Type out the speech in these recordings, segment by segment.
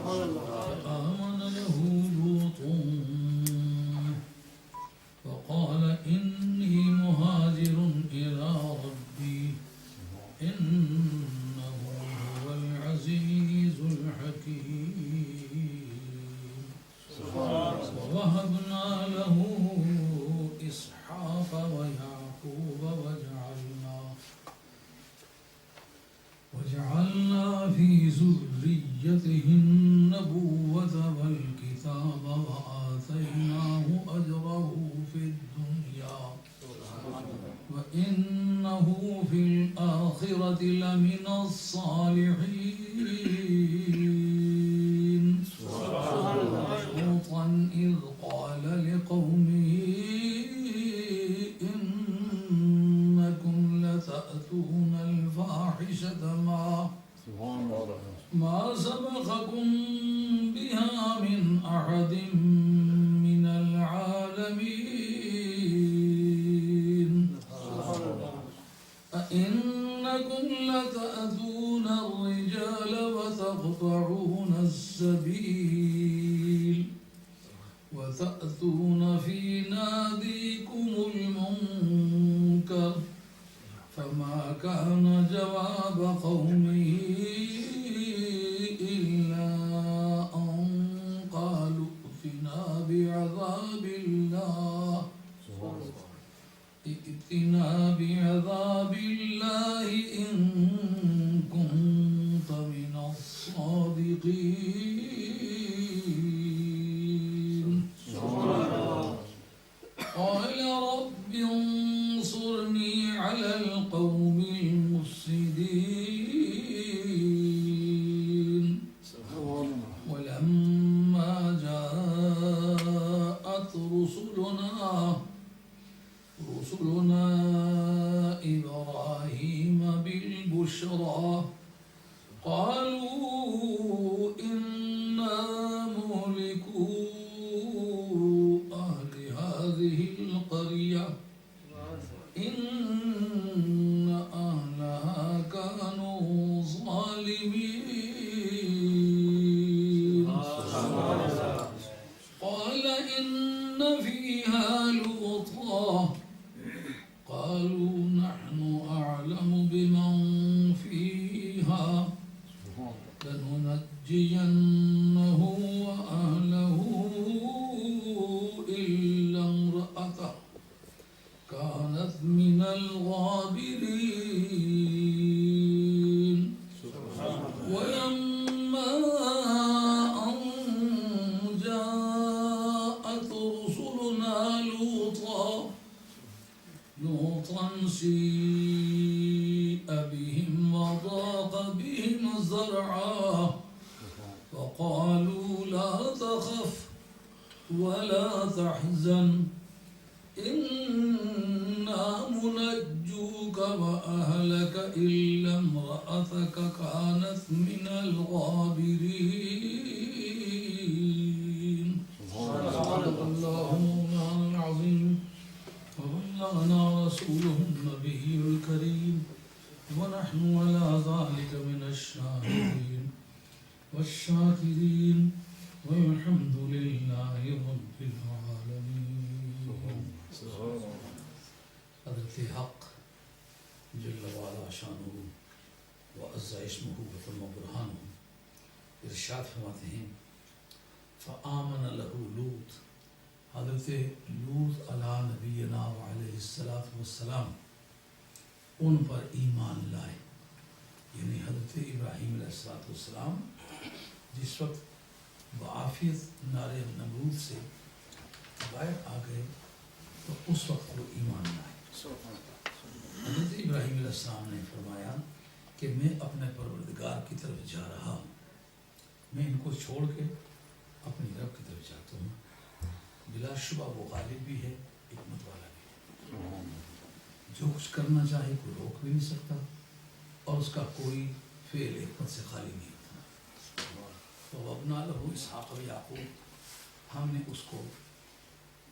آمن له لوط فقال إني مهاجر إلى ربي إنه هو العزيز الحكيم ووهبنا له إسحاق ويعقوب وجعلنا في ذريته النبوة والكتاب وآتيناه أجره في الدنيا وإنه في الآخرة لمن الصالحين لوطا إذ قال لقومه إنكم لتأتون الفاحشة ما سبقكم بها من أحد من العالمين أئنكم لتأتون الرجال وتقطعون السبيل وتأتون في ناديكم المنكر فما كان جواب قومه إلا أن قالوا ائتنا بعذاب الله إن كنت من الصادقين قال رب انصرني على القوم المفسدين ولما جاءت رسلنا إبراهيم بالبشرى قالوا إنا مهلكو أهل هذه القرية إن أهلها كانوا ظالمين قال إن فيها لوطا قالوا نحن أعلم بمن فيها لننجينه وأهله إلا امرأته كانت من الغابرين ولما أن جاءت رسلنا لوطا سيء بهم وضاق بهم ذرعا فقالوا لا تخف ولا تحزن إنا منجوك وأهلك إلا امرأتك كانت من الغابرين صدق الله مولانا العظيم وبلغنا رسوله النبي الكريم ونحن على ذلك من الشاهدين والشاكرين والحمد لله رب العالمين حضرت حق جل وعلا شانہ وعز اسمہ وتم برہانہ ارشاد فرماتے ہیں فآمن لہ لوط حضرت لوط علی نبینا وعلیہ السلام ان پر ایمان لائے، یعنی حضرت ابراہیم علیہ السلام جس وقت بعافیت نار نمرود سے باہر آ گئے تو اس وقت وہ ایمان لائے۔ حضرت ابراہیم علیہ السلام نے فرمایا کہ میں اپنے پروردگار کی طرف جا رہا ہوں، میں ان کو چھوڑ کے اپنی رب کی طرف جاتا ہوں، بلا شبہ وہ غالب بھی ہے، حکمت والا بھی ہے، جو کچھ کرنا چاہے کوئی روک بھی نہیں سکتا اور اس کا کوئی فعل حکمت سے خالی نہیں ہوتا۔ تو وَوَهَبْنَا لَهُ اسحاق و یعقوب، ہم نے اس کو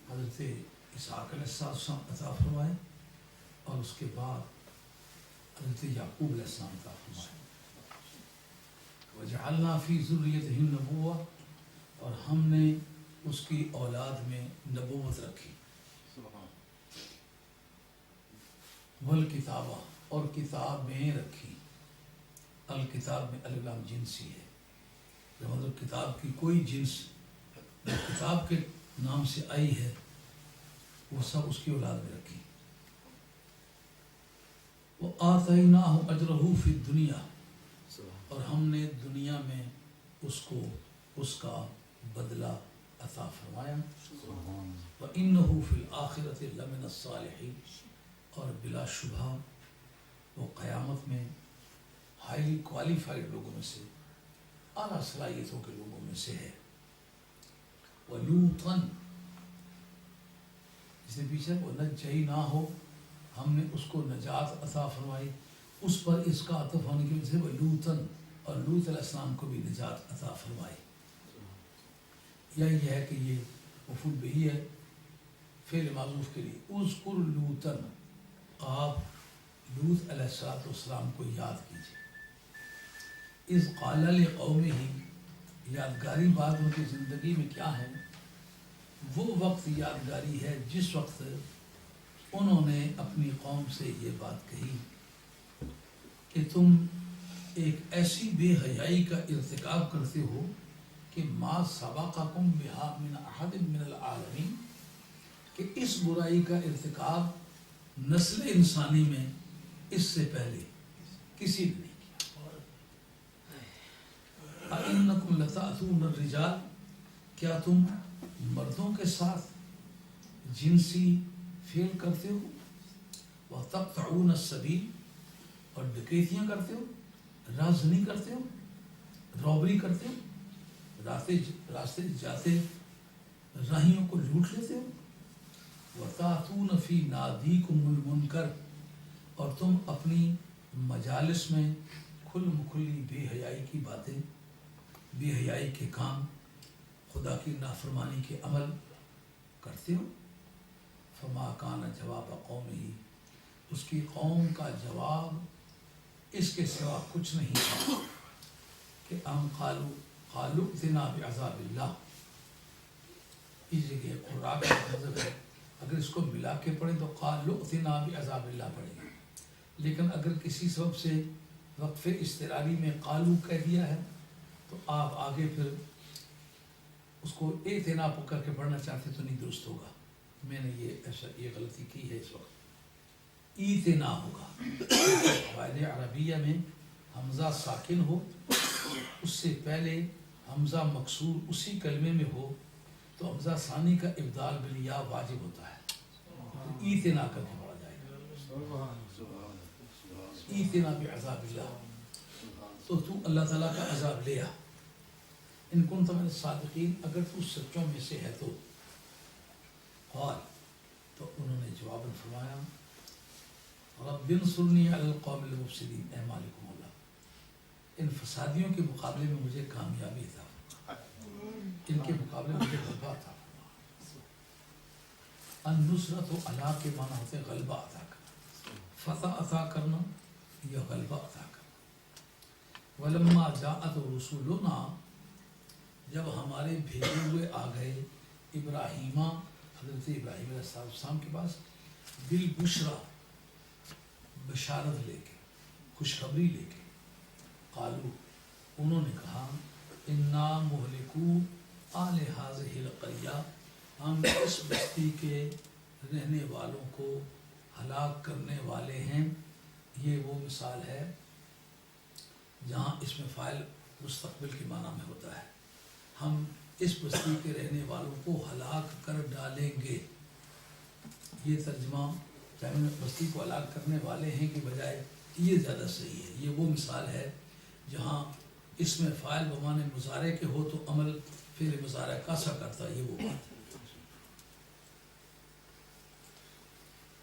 حضرت اسحاق علیہ السلام عطا فرمائے اور اس کے بعد حضرت یعقوب علیہ السلام عطا فرمائے۔ وجعلنا فی ذریتہ النبوہ، اور ہم نے اس کی اولاد میں نبوت رکھی، والکتابہ، اور کتاب میں رکھی۔ الکتاب میں الف لام جنسی ہے، مطلب کتاب کی کوئی جنس جو کتاب کے نام سے آئی ہے وہ سب اس کی اولاد میں رکھی۔ وَآتَيْنَاهُ أَجْرَهُ فِي الدُّنْيَا، اور ہم نے دنیا میں اس کو اس کا بدلہ عطا فرمایا۔ وَإِنَّهُ فِي الْآخِرَةِ لَمِنَ الصَّالِحِينَ، اور بلا شبہ وہ قیامت میں ہائیلی کوالیفائڈ لوگوں میں سے، اعلیٰ صلاحیتوں کے لوگوں میں سے ہے۔ وَلُوطًا، جس نے پیچھے وَنَجَّيْنَاهُ، ہم نے اس کو نجات عطا فرمائی، اس پر اس کا عطف ہونے کی وجہ سے وَلُوطًا، اور لوط علیہ السلام کو بھی نجات عطا فرمائی۔ یا یہ ہے کہ یہ مفعول بہ ہے فعل معذوف کے لیے، اذکر لوطًا، آپ لوط علیہ السلام کو یاد کیجیے۔ اذ قال لقومہ، یادگاری بات ان کی زندگی میں کیا ہے؟ وہ وقت یادگاری ہے جس وقت انہوں نے اپنی قوم سے یہ بات کہی کہ تم ایک ایسی بے حیائی کا ارتکاب کرتے ہو کہ ما سبقکم بہا من احد من العالمین، کہ اس برائی کا ارتکاب نسل انسانی میں اس سے پہلے کسی نے نہیں کیا۔ اَإِنَّكُمْ لَتَأْتُونَ الرِّجَالَ، کیا تم مردوں کے ساتھ جنسی فعل کرتے ہو؟ وَتَقْطَعُونَ السَّبِيلَ، اور ڈکیتیاں کرتے ہو، رازنی کرتے ہو، رابری کرتے ہو، راستے جاتے راہیوں کو لوٹ لیتے ہو۔ وَتَأْتُونَ فِي نَادِيكُمُ الْمُنْكَرَ، اور تم اپنی مجالس میں کھل مکھلی بے حیائی کی باتیں، بے حیائی کے کام، خدا کی نافرمانی کے عمل کرتے ہو۔ فما کان جواب قومہ، اس کی قوم کا جواب اس کے سوا کچھ نہیں تھا کہ ہم قالوا ائتنا بعذاب اللہ، اس جگہ قرآن کا مطلب ہے اگر اس کو ملا کے پڑھیں تو قالوا ائتنا بعذاب اللہ پڑھیں گے، لیکن اگر کسی سبب سے وقف اضطراری میں قالو کہہ دیا ہے تو آپ آگے پھر اس کو ائتنا کر کے پڑھنا چاہتے تو نہیں درست ہوگا۔ میں نے یہ غلطی کی ہے، اس وقت ایتنا ہوگا۔ قواعد عربیہ میں حمزہ ساکن ہو، اس سے پہلے حمزہ مکسور اسی کلمے میں ہو تو حمزہ ثانی کا ابدال بالیا واجب ہوتا ہے، تو ایتنا کر کے پڑھا جائے گا، ایتنا بعذاب اللہ، تو تو اللہ تعالیٰ کا عذاب لے آ، ان کنت من الصادقین، اگر تو سچوں میں سے ہے تو۔ قال، تو انہوں نے جواباً فرمایا رب انصرنی علی القوم المفسدین، اے مالک مولا ان فسادیوں کے مقابلے میں مجھے کامیابی عطا فرما، ان کے مقابلے میں مجھے غلبہ عطا فرما۔ النصرت و علا کے معنی ہوتے غلبہ عطا کرنا، فتح عطا کرنا یا غلبہ عطا کرنا۔ ولما جاءت رسولنا، جب ہمارے بھیجے ہوئے آ گئے ابراہیمہ، حضرت ابراہیم علیہ السلام کے پاس، بالبشرا، بشارت لے کے، خوشخبری لے کے، قالو، انہوں نے کہا انا مہلکو آل ہذہ القریہ، ہم اس بستی کے رہنے والوں کو ہلاک کرنے والے ہیں۔ یہ وہ مثال ہے جہاں اس میں فاعل مستقبل کے معنی میں ہوتا ہے، ہم اس بستی کے رہنے والوں کو ہلاک کر ڈالیں گے۔ یہ ترجمہ چاہے بستی کو ہلاک کرنے والے ہیں کہ بجائے یہ زیادہ صحیح ہے۔ یہ وہ مثال ہے جہاں اس میں فاعل بمعنی مضارع کے ہو تو عمل فعل مضارع کا سا کرتا ہے، یہ وہ بات ہے۔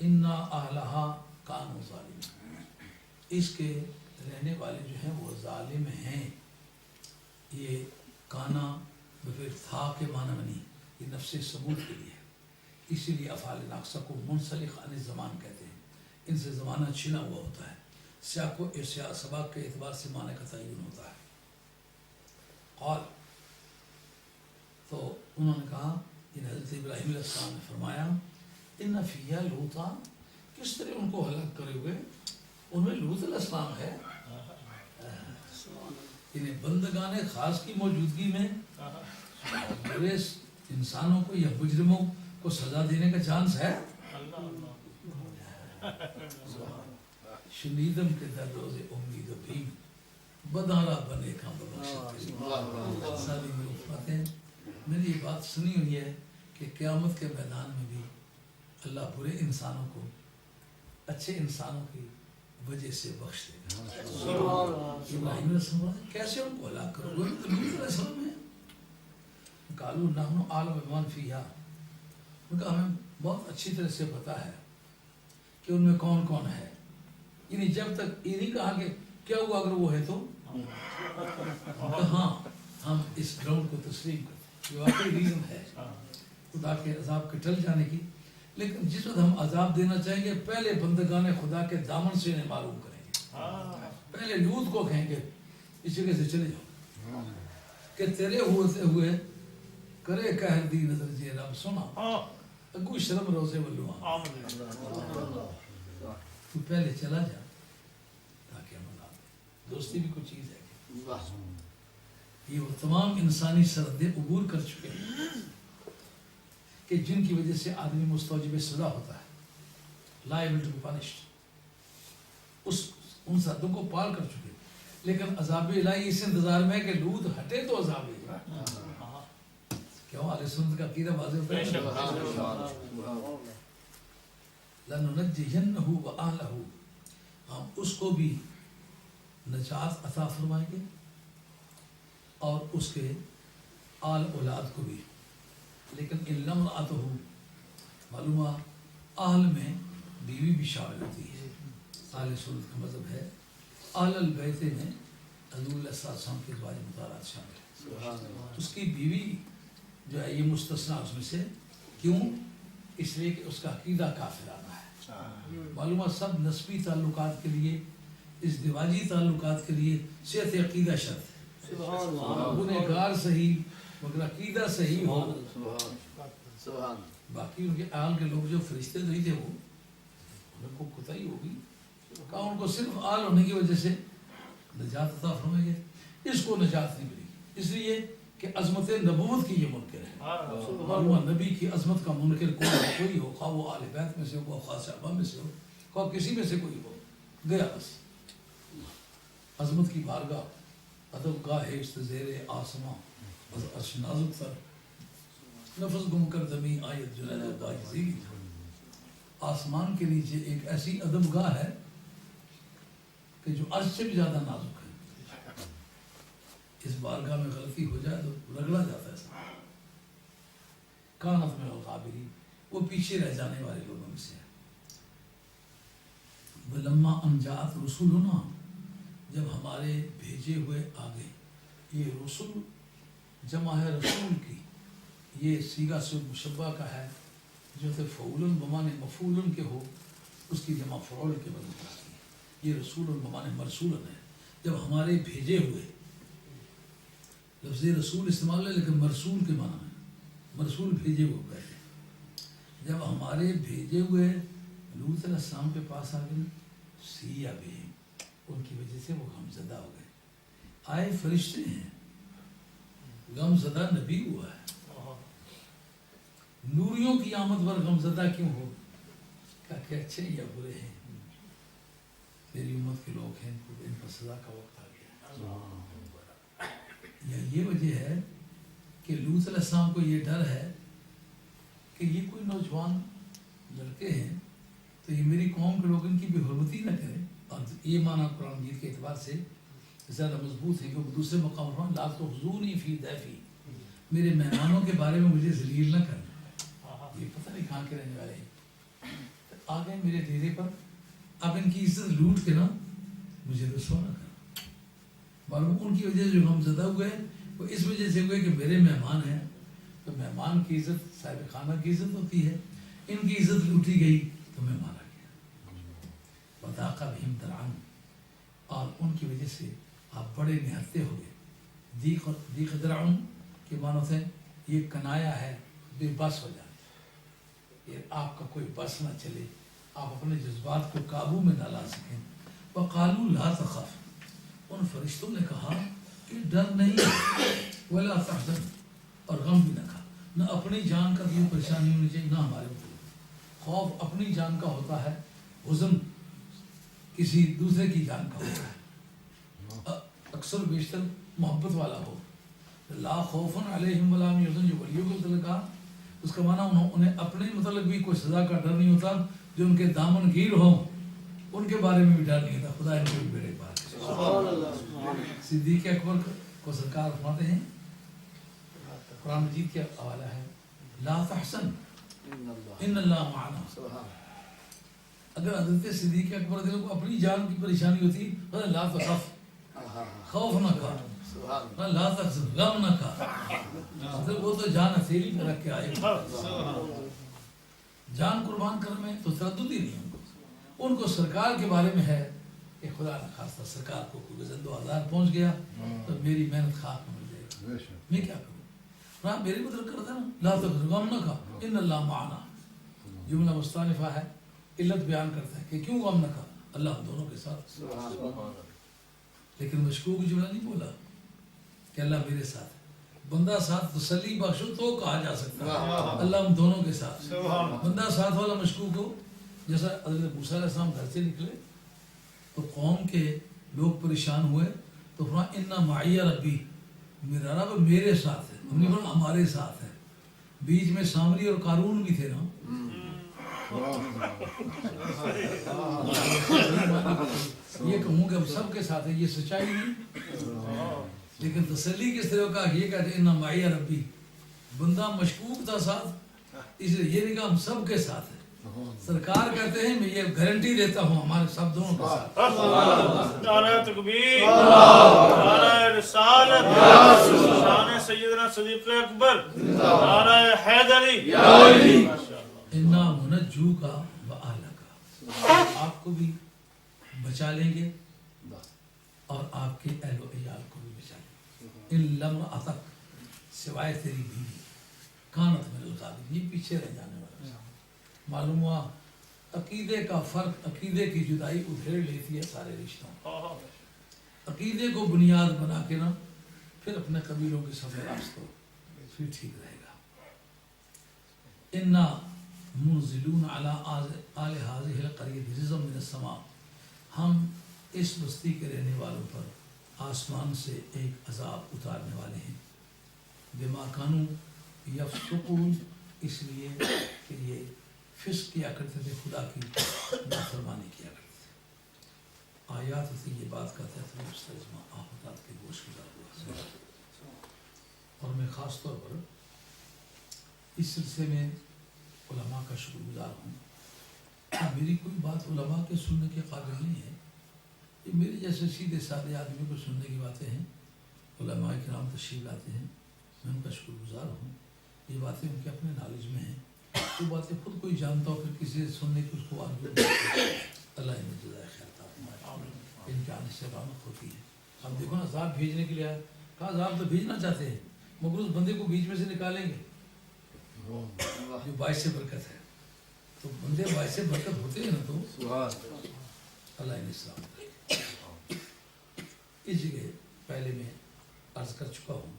انا اہلہا کانوا ظالمین، اس کے رہنے والے جو ہیں وہ ظالم ہیں۔ یہ کانا بفعل تھا کے معنی میں نہیں، یہ نفس ثبوت کے لیے ہے، اسی لیے افعال ناقصہ کو منسلخ عن الزمان کہتے ہیں، ان سے زمانہ چھنا ہوا ہوتا ہے، سیاق و سباق کے اعتبار سے معنی کا تعین ہوتا ہے۔ حال. تو انہوں نے کہا کہ حضرت ابراہیم علیہ السلام نے فرمایا ان فیہا لوطا، کس طرح ان کو ہلاک کرے ہوئے، ان میں لوط علیہ السلام ہے. انہیں بندگان خاص کی موجودگی میں برے انسانوں کو یا مجرموں کو سزا دینے کا چانس ہے. شنیدم کے در روز امید و بیم بدارا بنے کا میں نے یہ بات سنی ہوئی ہے کہ قیامت کے میدان میں بھی اللہ برے انسانوں کو اچھے انسانوں کی وجہ سے بخش دے گا. ابراہیم علیہ السلام کیسے ان کو ہلاک کرو گے؟ تو لوط علیہ السلام ہے. قالوا نحن اعلم بمن فیہا، ان کا ہمیں بہت اچھی طرح سے پتا ہے کہ ان میں کون کون ہے. یعنی جب تک یہ نہیں کہا کہ کیا ہوا اگر وہ ہے تو ہاں ہم اس گراؤنڈ کو تسلیم کرتے، یہ واقعی ریزن ہے خدا کے عذاب کے ٹل جانے کی. لیکن جس وقت ہم عذاب دینا چاہیں گے پہلے بندگان خدا کے دامن سے انہیں معلوم کریں گے. پہلے لوط کو کہیں گے اس جگہ سے چلے جاؤ کہ تیرے ہوئے کرے کہر دی نظر جی رب سنا اگو شرم روزے ولو تو پہلے چلا جا تاکہ ہم عذاب دیں. دوستی بھی کچھ چیز ہے. یہ وہ تمام انسانی سرحدیں عبور کر چکے ہیں کہ جن کی وجہ سے آدمی مستوجب سزا ہوتا ہے، liable to be punished. ان سرحدوں کو پار کر چکے، لیکن عذاب الہی اس انتظار میں ہے کہ لوط ہٹے تو عذاب الہی. کیوں اہل سنت کا عقیدہ واضح ہوتا ہے لَنُنَجِّيَنَّهُ وَأَهْلَهُ، ہم اس کو بھی نجات عطا فرمائیں گے اور اس کے آل اولاد کو بھی. لیکن اِلَّا امْرَأَتَهُ، معلومہ اہل میں بیوی بھی شامل ہوتی ہے. اہل سنت کا مذہب ہے اہل البیت میں حضور علیہ السلام کے ازواج مطہرات شامل ہیں. اس کی بیوی جو ہے یہ مستثنیٰ اس میں سے. کیوں؟ اس لیے کہ اس کا عقیدہ کافرانہ ہے. معلومہ سب نسبی تعلقات کے لیے، ازدواجی تعلقات کے لیے صحت عقیدہ شرط ہے. گنہگار صحیح مگر عقیدہ صحیح ہو. باقی ان کے آل کے لوگ جو فرشتے نہیں تھے وہ ان کو کوتاہی ہوگی، کہا ان کو صرف آل ہونے کی وجہ سے نجات عطا فرمائیں گے. اس کو نجات نہیں ملی اس لیے کہ عظمت نبوت کی یہ منکر ہے. معلومہ نبی کی عظمت کا منکر کوئی ہو، خواہ وہ آل بیت میں سے ہو، خواہ صحابہ میں سے ہو، خواہ کسی میں سے کوئی ہو، گیا بس. عظمت کی بارگاہ ادب گاہ ہے زیر آسماں عرش نازک تر، نفس گم کر دمی آیت جنید باجزی. آسمان کے نیچے ایک ایسی ادب گاہ ہے کہ جو عرش سے بھی زیادہ نازک ہے. اس بارگاہ میں غلطی ہو جائے تو رگڑا جاتا ہے. کانت من الغابرین، وہ پیچھے رہ جانے والے لوگوں میں سے ہے. وَلَمَّا أَنْ جَاءَتْ رُسُلُنَا، جب ہمارے بھیجے ہوئے آگے. یہ رسول جمع ہے رسول کی، یہ صیغہ سے مشبہ کا ہے جو کہ فعول بمانے مفعول کے ہو، اس کی جمع فعول کے بدل جاتی ہے. یہ رسول بمانے مرسول ہے. جب ہمارے بھیجے ہوئے، لفظ رسول استعمال ہے لیکن مرسول کے معنی ہے، مرسول بھیجے ہوئے بیٹھے. جب ہمارے بھیجے ہوئے لوط علیہ السلام کے پاس آ گئے، سیّا بہم، ان کی وجہ سے وہ غمزدہ ہو گئے. آئے فرشتے ہیں، غمزدہ نبی ہوا ہے. نوریوں کی آمد پر غمزدہ کیوں ہو؟ کہا کہ اچھے یا برے ہیں، میری امت کے لوگ ہیں، ان پر سزا کا وقت آ گیا. یا یہ وجہ ہے کہ لوط علیہ السلام کو یہ ڈر ہے کہ یہ کوئی نوجوان لڑکے ہیں تو یہ میری قوم کے لوگ ان کی بھی حرمتی نہ کریں. اور یہ معنی قرآن مجید کے اعتبار سے زیادہ مضبوط ہے کہ دوسرے مقام پر لا تخزونی فی ضیفی، میرے مہمانوں کے بارے میں مجھے ذلیل نہ کرنا. یہ پتہ نہیں کہاں کے رہنے والے ہیں، آ گئے میرے ڈیرے پر، اب ان کی عزت لوٹ کے نا مجھے رسوا نہ کرنا. معلوم ان کی وجہ سے جو ہم زدہ ہوئے وہ اس وجہ سے ہوئے کہ میرے مہمان ہیں. تو مہمان کی عزت صاحب خانہ کی عزت ہوتی ہے، ان کی عزت لوٹی گئی تو میں مارا گیا. وَذَاقَ بِهِمْ دَرْعًا، اور ان کی وجہ سے آپ بڑے نہتے ہو گئے. دیق درعن کے معنی سے یہ کنایا ہے بے بس ہو جانا، یہ آپ کا کوئی بس نہ چلے، آپ اپنے جذبات کو قابو میں نہ لا سکیں۔ وقالوا لا تخف، ان فرشتوں نے کہا کہ ڈر نہیں، ولا تحزن، اور غم بھی نہ کھا، نہ اپنی جان کا بھی پریشانی ہونی چاہیے نہ ہمارے مطلب۔ خوف اپنی جان کا ہوتا ہے، حزن کسی دوسرے کی جان کا ہوتا ہے، اکثر و بیشتر محبت والا ہو۔ لا خوف علیہم ولا هم يحزنون، جو ولیوں کے متعلق کہا اس کا معنی انہیں اپنے متعلق بھی کوئی سزا کا ڈر نہیں ہوتا، جو ان کے دامن گیر ہوں ان کے بارے میں بھی ڈر نہیں ہوتا، خدا ان کو بھی میرے پاس۔ صدیق اکبر کو سرکار فرماتے ہیں، قرآن مجید کا حوالہ ہے، لا تحزن ان اللہ معنا۔ اگر حضرت صدیق اکبر رضی اللہ عنہ کو اپنی جان کی پریشانی ہوتی، لا تخف، خوف نہ کھا، لا تحزن، غم نہ کھا، وہ تو جان ہتھیلی پہ رکھ کے آئے، جان قربان کرنے میں تو تردد ہی نہیں ان کو سرکار کے بارے میں ہے کہ خدا نہ خواستہ سرکار کو کوئی وزن 2000 پہنچ گیا تو میری محنت خاک میں مل جائے گی، میں کیا کروں؟ ہاں میری مدد کرتا نا، لا تحزن، غم نہ کھا، ان اللہ معنا۔ جملہ مستانفہ ہے، علت بیان کرتا ہے کہ کیوں غم نہ کھا، اللہ ہم دونوں کے ساتھ۔ لیکن مشکوک جملہ نہیں بولا کہ اللہ میرے ساتھ ہے، بندہ ساتھ تسلی بخشو تو کہا جا سکتا ہے اللہ ہم دونوں کے ساتھ۔ بندہ ساتھ والا مشکوک ہو، جیسا حضرت موسیٰ علیہ السلام گھر سے نکلے تو قوم کے لوگ پریشان ہوئے تو فرمایا اِنَّ مَعِیَ رَبِّی، میرا رب میرے ساتھ ہے، ہم نے بولا ہمارے ساتھ ہے۔ بیچ میں سامری اور قارون بھی تھے نا، یہ کہوں کہ ہم سب کے ساتھ ہے، یہ سچائی نہیں، لیکن تسلی کس طرح کا یہ کہتے ہیں اِنَّ مَعِیَ رَبِّی، بندہ مشکوک تھا ساتھ، اس لیے یہ نہیں کہا ہم سب کے ساتھ ہے۔ سرکار کہتے ہیں میں یہ گارنٹی دیتا ہوں ہمارے سب دونوں کے ساتھ۔ نعرہ تکبیر، نعرہ رسالت، شان سیدنا صدیق اکبر، نعرہ حیدری، اِنَّا مُنَجُّوكَ وَأَهْلَكَ، آپ کو بھی بچا لیں گے اور آپ کے اہل و عیال کو بھی بچا لیں گے، اِلَّا امْرَأَتَكَ، سوائے تیری بیوی، کانت من الغابرین، یہ پیچھے رہ جانے والا۔ معلوم ہوا عقیدے کا فرق، عقیدے کی جدائی ادھیڑ لیتی ہے سارے رشتوں، عقیدے کو بنیاد بنا کے نا پھر اپنے قبیلوں کے سفر راستوں پھر ٹھیک رہے گا۔ اِنَّا مُنزِلُونَ عَلَىٰ آلِ هَٰذِهِ الْقَرْيَةِ رِجْزًا مِّنَ السَّمَاءِ، ہم اس بستی کے رہنے والوں پر آسمان سے ایک عذاب اتارنے والے ہیں، بِمَا كَانُوا يَفْسُقُونَ، اس لیے کہ یہ فسق کیا کرتے تھے، خدا کی نافرمانی کیا کرتے تھے۔ آیات سے یہ بات کا تحفظ مستلزمہ آفات کے گوش گزار ہوا، اور میں خاص طور پر اس سلسلے میں علماء کا شکر گزار ہوں۔ میری کوئی بات علماء کے سننے کے قابل نہیں ہے، یہ میرے جیسے سیدھے سادے آدمی کو سننے کی باتیں ہیں، علماء کرام تشریف لاتے ہیں، میں ان کا شکر گزار ہوں، یہ باتیں ان کے اپنے نالج میں ہیں، وہ باتیں خود کوئی جانتا ہو پھر کسی سے سننے کی اس کو آرزو اللہ انہیں جزائے خیر عطا فرمائے، ان کے آنے سے رحمت ہوتی ہے۔ اب دیکھو نا عذاب بھیجنے کے لیے آئے، کہا عذاب تو بھیجنا چاہتے ہیں مگر اس بندے کو بیچ میں سے نکالیں گے جو باعث برکت ہے، تو بندے باعث برکت ہوتے ہیں نا، تو اللہ انہیں السلام۔ اس جگہ پہلے میں عرض کر چکا ہوں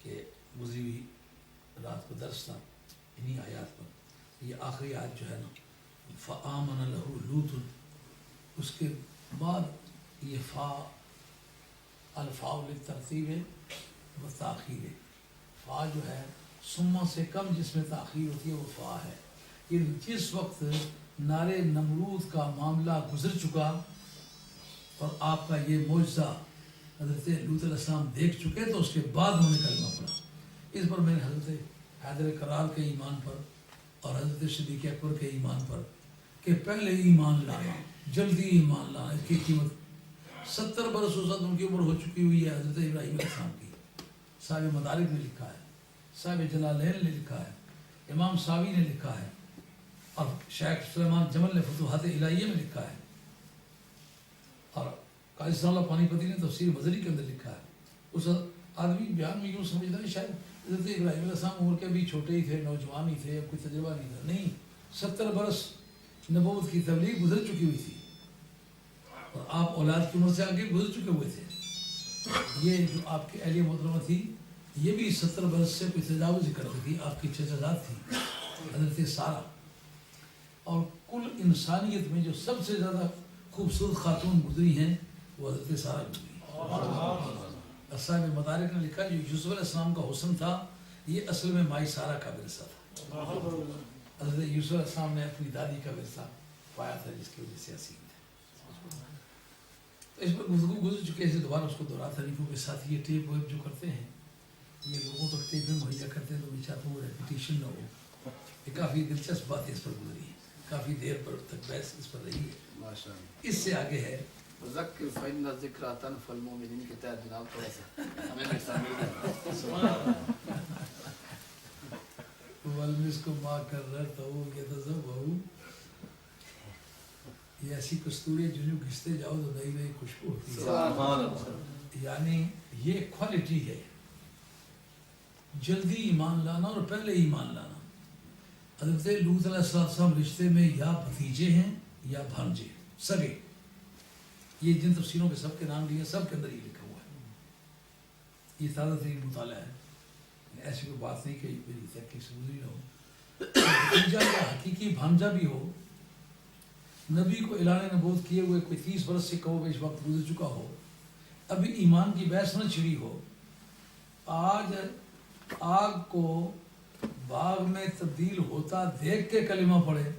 کہ گزری ہوئی رات کو درس تھا انہی آیات پر، یہ آخری آیت جو ہے نا فآمن لہ لوط، اس کے بعد یہ فا الفاء للترتیب و تاخیر، فا جو ہے سما سے کم جس میں تاخیر ہوتی ہے وہ فا ہے۔ یہ جس وقت نارے نمرود کا معاملہ گزر چکا اور آپ کا یہ معجزہ حضرت لوط علیہ السلام دیکھ چکے تو اس کے بعد انہوں نے کلمہ پڑھا۔ اس پر میں نے حضرت حیدر کرار کے ایمان پر اور حضرت صدیق اکبر کے ایمان پر کہ پہلے ایمان لانا، جلدی ایمان لانا، اس کی قیمت 70 برس وسط ان کی عمر ہو چکی ہوئی ہے۔ حضرت ابراہیم علیہ السلام کی صاحب مدارک نے لکھا ہے، صاحب جلالین نے لکھا ہے، امام ساوی نے لکھا ہے، اور شیخ سلیمان جمل نے فتوحات الہیہ میں لکھا ہے، اور قاضی ثناء اللہ پانی پتی نے تفسیر مظہری کے اندر لکھا ہے۔ اس آدمی بیان میں یوں سمجھتا ہے شاید حضرت ابراہیم علیہ السلام عمر کے بھی چھوٹے ہی تھے، نوجوان ہی تھے، اب کوئی تجربہ نہیں تھا. نہیں، 70 برس نبوت کی تبلیغ گزر چکی ہوئی تھی اور آپ اولاد کی عمر سے آگے گزر چکے ہوئے تھے. یہ جو آپ کی اہلیہ محترمہ تھی یہ بھی 70 برس سے کوئی تجاوز ہی کرتی تھی. آپ کی چچا تھی حضرت سارہ. اور کل انسانیت میں جو سب سے زیادہ خوبصورت خاتون گزری ہیں وہ حضرت سارہ گزری. صاحب مدارک نے لکھا جو یوسف علیہ السلام کا حسن تھا یہ اصل میں مائی سارہ کا ورثہ تھا. حضرت یوسف علیہ السلام نے اپنی دادی کا ورثہ پایا تھا جس کی وجہ سے حسین تھے. اس پر گفتگو گزر چکے ہیں، دوبارہ اس کو دہراتا نہیں کیونکہ ساتھ یہ ٹیپ ویپ جو کرتے ہیں یہ لوگوں تک ٹیپ میں مہیا کرتے ہیں تو میں چاہتا ہوں وہ ریپیٹیشن نہ ہو. یہ کافی دلچسپ باتیں اس پر گزری ہیں، کافی دیر پر تک بحث اس پر رہی ہے. اس سے آگے ہے ذکر فإن الذکر تنفع المؤمنین کے تحت جناب تھوڑا سا ہمیں بھی شامل والمسک ما کررتہ یتذوب. یہ ایسی کستوری جو گھستے جاؤ تو نئی نئی خوشبو ہوتی ہے. یعنی یہ کوالٹی ہے جلدی ایمان لانا اور پہلے ایمان لانا. حضرت لوط علیہ السلام رشتے میں یا بھتیجے ہیں یا بھانجے سگے. یہ جن تفسیروں کے سب کے نام لیے سب کے اندر یہ لکھا ہوا ہے. یہ تازہ ترین مطالعہ ہے، ایسی کوئی بات نہیں کہ میری تحقیق سے گزری نہ ہو. بھتیجا یا حقیقی بھانجا بھی ہو، نبی کو اعلان نبوت کیے ہوئے کوئی 30 برس سے کم بیش وقت گزر چکا ہو، ابھی ایمان کی بحث نہ چھڑی ہو، آج آگ کو باغ میں تبدیل ہوتا دیکھ کے کلمہ پڑھے،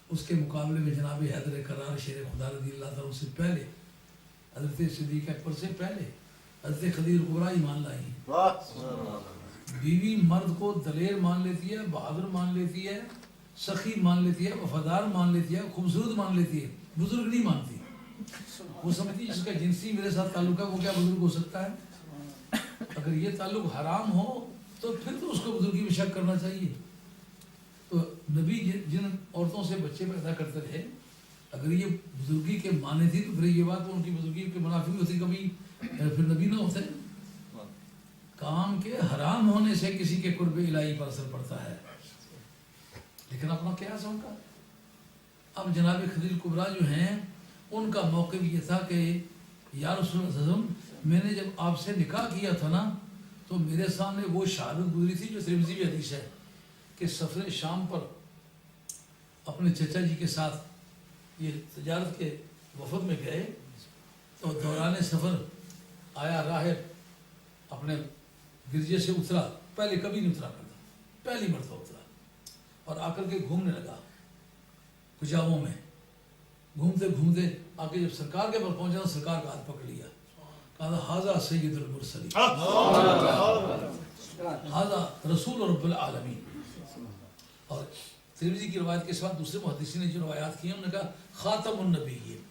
اس کے مقابلے میں جناب حیدر کرار شیر خدا رضی اللہ تعالیٰ سے پہلے، حضرت صدیق اکبر سے پہلے حضرت خدیجہ کبریٰ ایمان لائی. بیوی مرد کو دلیر مان لیتی ہے، بہادر مان لیتی ہے، سخی مان لیتی ہے، وفادار مان لیتی ہے، خوبصورت مان لیتی ہے، بزرگ نہیں مانتی. وہ سمجھتی ہے جس کا جنسی میرے ساتھ تعلق ہے وہ کیا بزرگ ہو سکتا ہے. اگر یہ تعلق حرام ہو تو پھر تو اس کو بزرگی میں شک کرنا چاہیے. تو نبی جن عورتوں سے بچے پیدا کرتے رہے اگر یہ بزرگی کے معنی تھی تو پھر یہ بات ان کی بزرگی کے منافی ہوتی، کبھی پھر نبی نہ ہوتے. کام کے حرام ہونے سے کسی کے قرب الہی پر اثر پڑتا ہے، لیکن اپنا قیاس ان کا. اب جناب خدیجہ کبریٰ جو ہیں ان کا موقف یہ تھا کہ یا رسول اللہ صلی اللہ علیہ وسلم میں نے جب آپ سے نکاح کیا تھا نا تو میرے سامنے وہ شہادت گزری تھی جو ترمذی میں حدیث ہے کہ سفر شام پر اپنے چچا جی کے ساتھ یہ تجارت کے وفد میں گئے تو دوران سفر آیا راہب اپنے گرجے سے اترا، پہلے کبھی نہیں اترا کرتا، پہلی مرتبہ اترا اور آ کر کے گھومنے لگا کجاووں میں. گھومتے گھومتے آ کے جب سرکار کے پر پہنچا تو سرکار کا ہاتھ پکڑ لیا، کہا ھذا سید المرسلین، ھذا رسول رب العالمین. اور ترمذی کی روایت کے ساتھ دوسرے محدثین نے جو روایات کی ہیں انہوں نے کہا خاتم النبیین،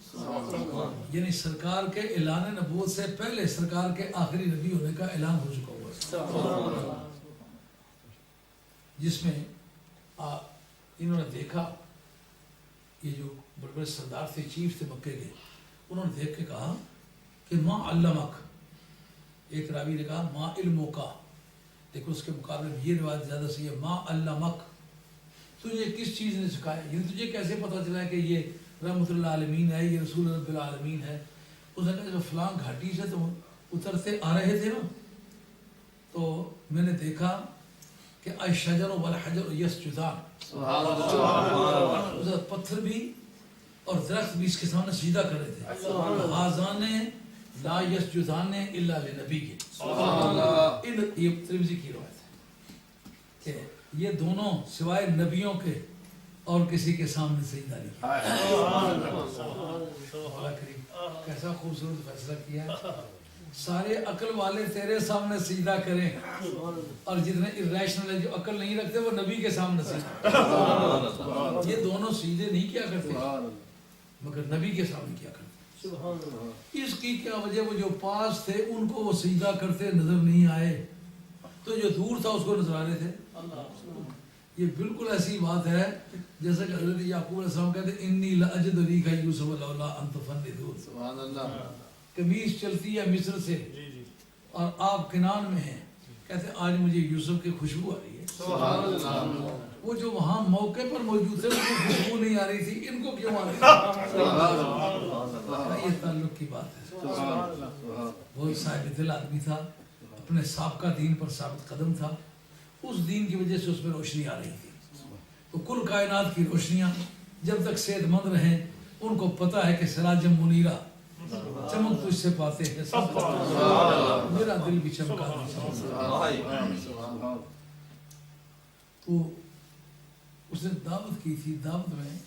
یعنی سرکار کے اعلان نبوت سے پہلے سرکار کے آخری نبی ہونے کا اعلان ہو چکا ہوا ہے. جس میں انہوں نے دیکھا یہ جو بڑے بڑے سردار تھے، چیف تھے مکے کے، انہوں نے دیکھ کے کہا کہ ما علمک، ایک راوی نے کہا ما علمک، لیکن اس کے مقابلے میں یہ روایت زیادہ صحیح ہے ما علمک، تجھے کس چیز نے سکھایا، یعنی تجھے کیسے پتہ چلا ہے کہ یہ رحمت اللہ عالمین ہے، یہ رسول رب العالمین ہے. اس نے کہا جب فلاں گھاٹی سے تم اترتے آ رہے تھے نا تو میں نے دیکھا کہ الشجر والحجر یسجدان، پتھر بھی اور درخت بھی اس کے سامنے سجدہ کر رہے تھے. ھذان لا یسجدان الا لنبی، یہ ترمذی کی روایت ہے کہ یہ دونوں سوائے نبیوں کے اور کسی کے سامنے سجدہ نہیں کیا. کیسا خوبصورت فیصلہ کیا ہے، سارے عقل والے تیرے سامنے سجدہ کریں اور جتنے irrational ہے جو عقل نہیں رکھتے وہ نبی کے سامنے سجدہ. یہ دونوں سجدے نہیں کیا کرتے مگر نبی کے سامنے کیا کرتے. اس کی کیا وجہ، وہ جو پاس تھے ان کو وہ سجدہ کرتے نظر نہیں آئے تو جو دور تھا اس کو نظر آ رہے تھے. یہ بالکل ایسی بات ہے جیسا کہ حضرت یعقوب علیہ السلام کہتے ہیں انی لاجد ریح یوسف لولا ان تفندون. سبحان اللہ. قمیص چلتی ہے مصر سے اور آپ کنان میں ہیں، کہتے آج مجھے یوسف کی خوشبو آ رہی ہے. سبحان اللہ. وہ جو وہاں موقع پر موجود تھے ان کو خوشبو نہیں آ رہی تھی، ان کو کیوں آ رہی تھی؟ یہ تعلق کی بات ہے. وہ صاحب دل آدمی تھا، اپنے سابقہ دین پر ثابت قدم تھا، اس دین کی وجہ سے اس میں روشنی آ رہی تھی. تو کل کائنات کی روشنیاں جب تک صحت مند رہیں ان کو پتہ ہے کہ سراجم منیرہ چمک تجھ سے پاتے ہیں، میرا دل بھی چمکا. تو اس نے دعوت کی تھی، دعوت میں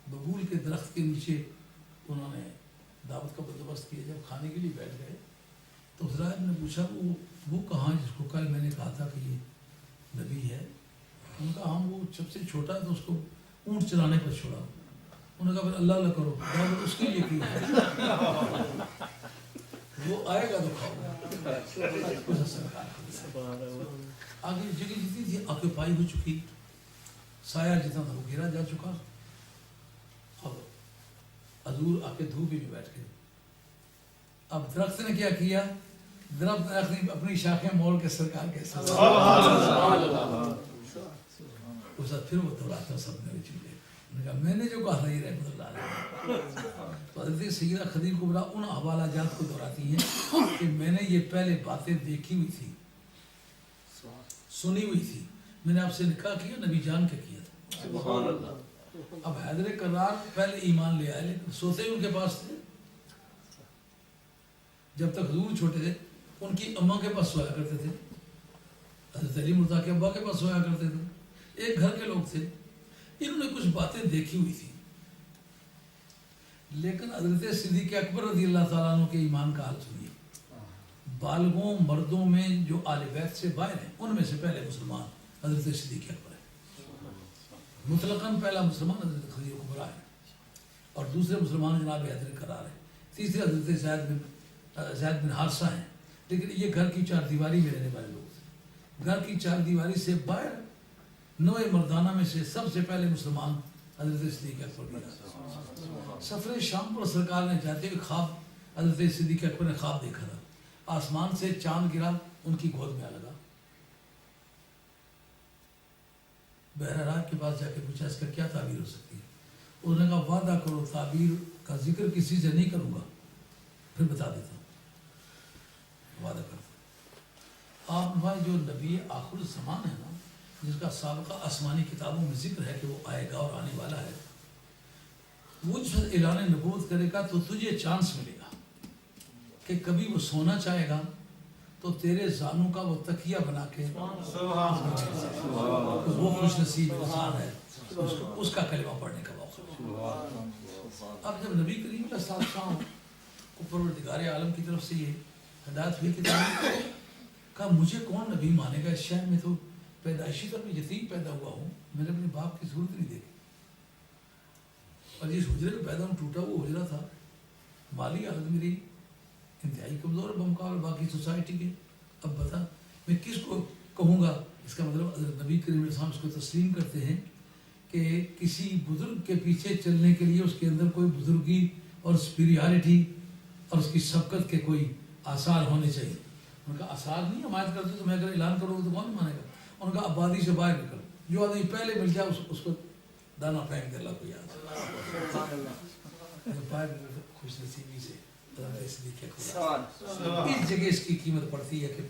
ببول کے درخت کے نیچے انہوں نے دعوت کا بندوبست کیا. جب کھانے کے لیے بیٹھ گئے تو حضرات نے پوچھا وہ کہاں جس کو کل میں نے کہا تھا کہ یہ نبی ہے؟ ان کا ہم وہ سب سے چھوٹا ہے تو اس کو اونٹ چلانے پر چھوڑا. انہوں نے کہا پھر اللہ اللہ کرو، دعوت اس کے لیے کی ہے، وہ آئے گا تو کھاؤ گا. آگے جگہ جتنی تھی آکوپائی ہو چکی، سایہ جتنا تھا وہ گھیرا جا چکا. اب حضور آ کے دھوپ میں بیٹھ گئے. اب درخت نے کیا کیا؟ درخت نے اپنی شاخیں موڑ کے سرکار کے ساتھ پھر وہ دوہراتا سب نے چلے. انہوں نے کہا میں نے جو کہا تھا یہ رحمت اللہ علیہ. تو حضرت سیدہ خدیجہ کبریٰ ان حوالہ جات کو دہراتی ہیں کہ میں نے یہ پہلے باتیں دیکھی ہوئی تھی، سنی ہوئی تھی، میں نے آپ سے نکاح کیا نبی جان کے کیا تھا. اب حیدر کرار پہلے ایمان لے آئے لیکن سوتے ان کے پاس تھے. جب تک حضور چھوٹے تھے ان کی اماں کے پاس سویا کرتے تھے، حضرت علی مرتضیٰ کے ابا کے پاس سویا کرتے تھے، ایک گھر کے لوگ تھے. انہوں نے کچھ باتیں دیکھی ہوئی تھی لیکن حضرت صدیق اکبر رضی اللہ تعالیٰ عنہ کے ایمان کا حال سنیے. بالغوں مردوں میں جو آل بیت سے باہر ہیں ان میں سے پہلے مسلمان حضرت صدیق اکبر ہے. مطلقاً پہلا مسلمان حضرت خدیجہ کبریٰ ہے اور دوسرے مسلمان جناب حیدر کرار ہے. تیسرے حضرت زید بن حارثہ ہیں. لیکن یہ گھر کی چار دیواری میں رہنے والے لوگ تھے. گھر کی چار دیواری سے باہر نوع مردانہ میں سے سب سے پہلے مسلمان حضرت صدیق اکبر. سفر شام پر سرکار نے جاتے ہوئے خواب حضرت صدیق اکبر نے خواب دیکھا تھا. آسمان سے چاند گرا ان کی گود میں آ لگا. بہرحال کے پاس جا کے پوچھا اس کا کیا تعبیر ہو سکتی ہے؟ انہوں نے کہا وعدہ کرو تعبیر کا ذکر کسی سے نہیں کروں گا، پھر بتا دیتا ہوں. وعدہ کرتا. آپ بھائی جو نبی آخر الزمان ہے نا، جس کا سابقہ آسمانی کتابوں میں ذکر ہے کہ وہ آئے گا اور آنے والا ہے، وہ جب اعلان نبوت کرے گا تو تجھے چانس ملے گا کہ کبھی وہ سونا چاہے گا تو تیرے زانوں کا وہ تکیہ بنا کے وہ خوش نصیب انسان ہے اس کا کلمہ پڑھنے کا موقع. اب جب نبی کریم علیہ السلام کو پروردگار عالم کی طرف سے یہ ہدایت ہوئی کہ کہا مجھے کون نبی مانے گا؟ اس شہر میں تو پیدائشی طور پہ یتیم پیدا ہوا ہوں، میں نے اپنے باپ کی ضرورت نہیں دیکھی، اور جس حجرے میں پیدا ہوں ٹوٹا وہ حجرہ تھا. مالی حالت میری انتہائی کمزور بمقابلہ باقی سوسائٹی کے. اب بتا میں کس کو کہوں گا؟ اس کا مطلب حضرت نبی کریم علیہ السلام اس کو تسلیم کرتے ہیں کہ کسی بزرگ کے پیچھے چلنے کے لیے اس کے اندر کوئی بزرگی اور سپیریارٹی اور اس کی سبقت کے کوئی آثار ہونے چاہیے. ان کا آثار نہیں حمایت کرتے تو میں اگر اعلان کروں گا تو کون مانے گا؟ ان کا آبادی سے باہر نکل، جو آدمی پہلے مل جائے اس کو دانا پھینک دے. اللہ کو یاد خوش نصیبی سے اس جگہ اس کی قیمت پڑتی ہے کہ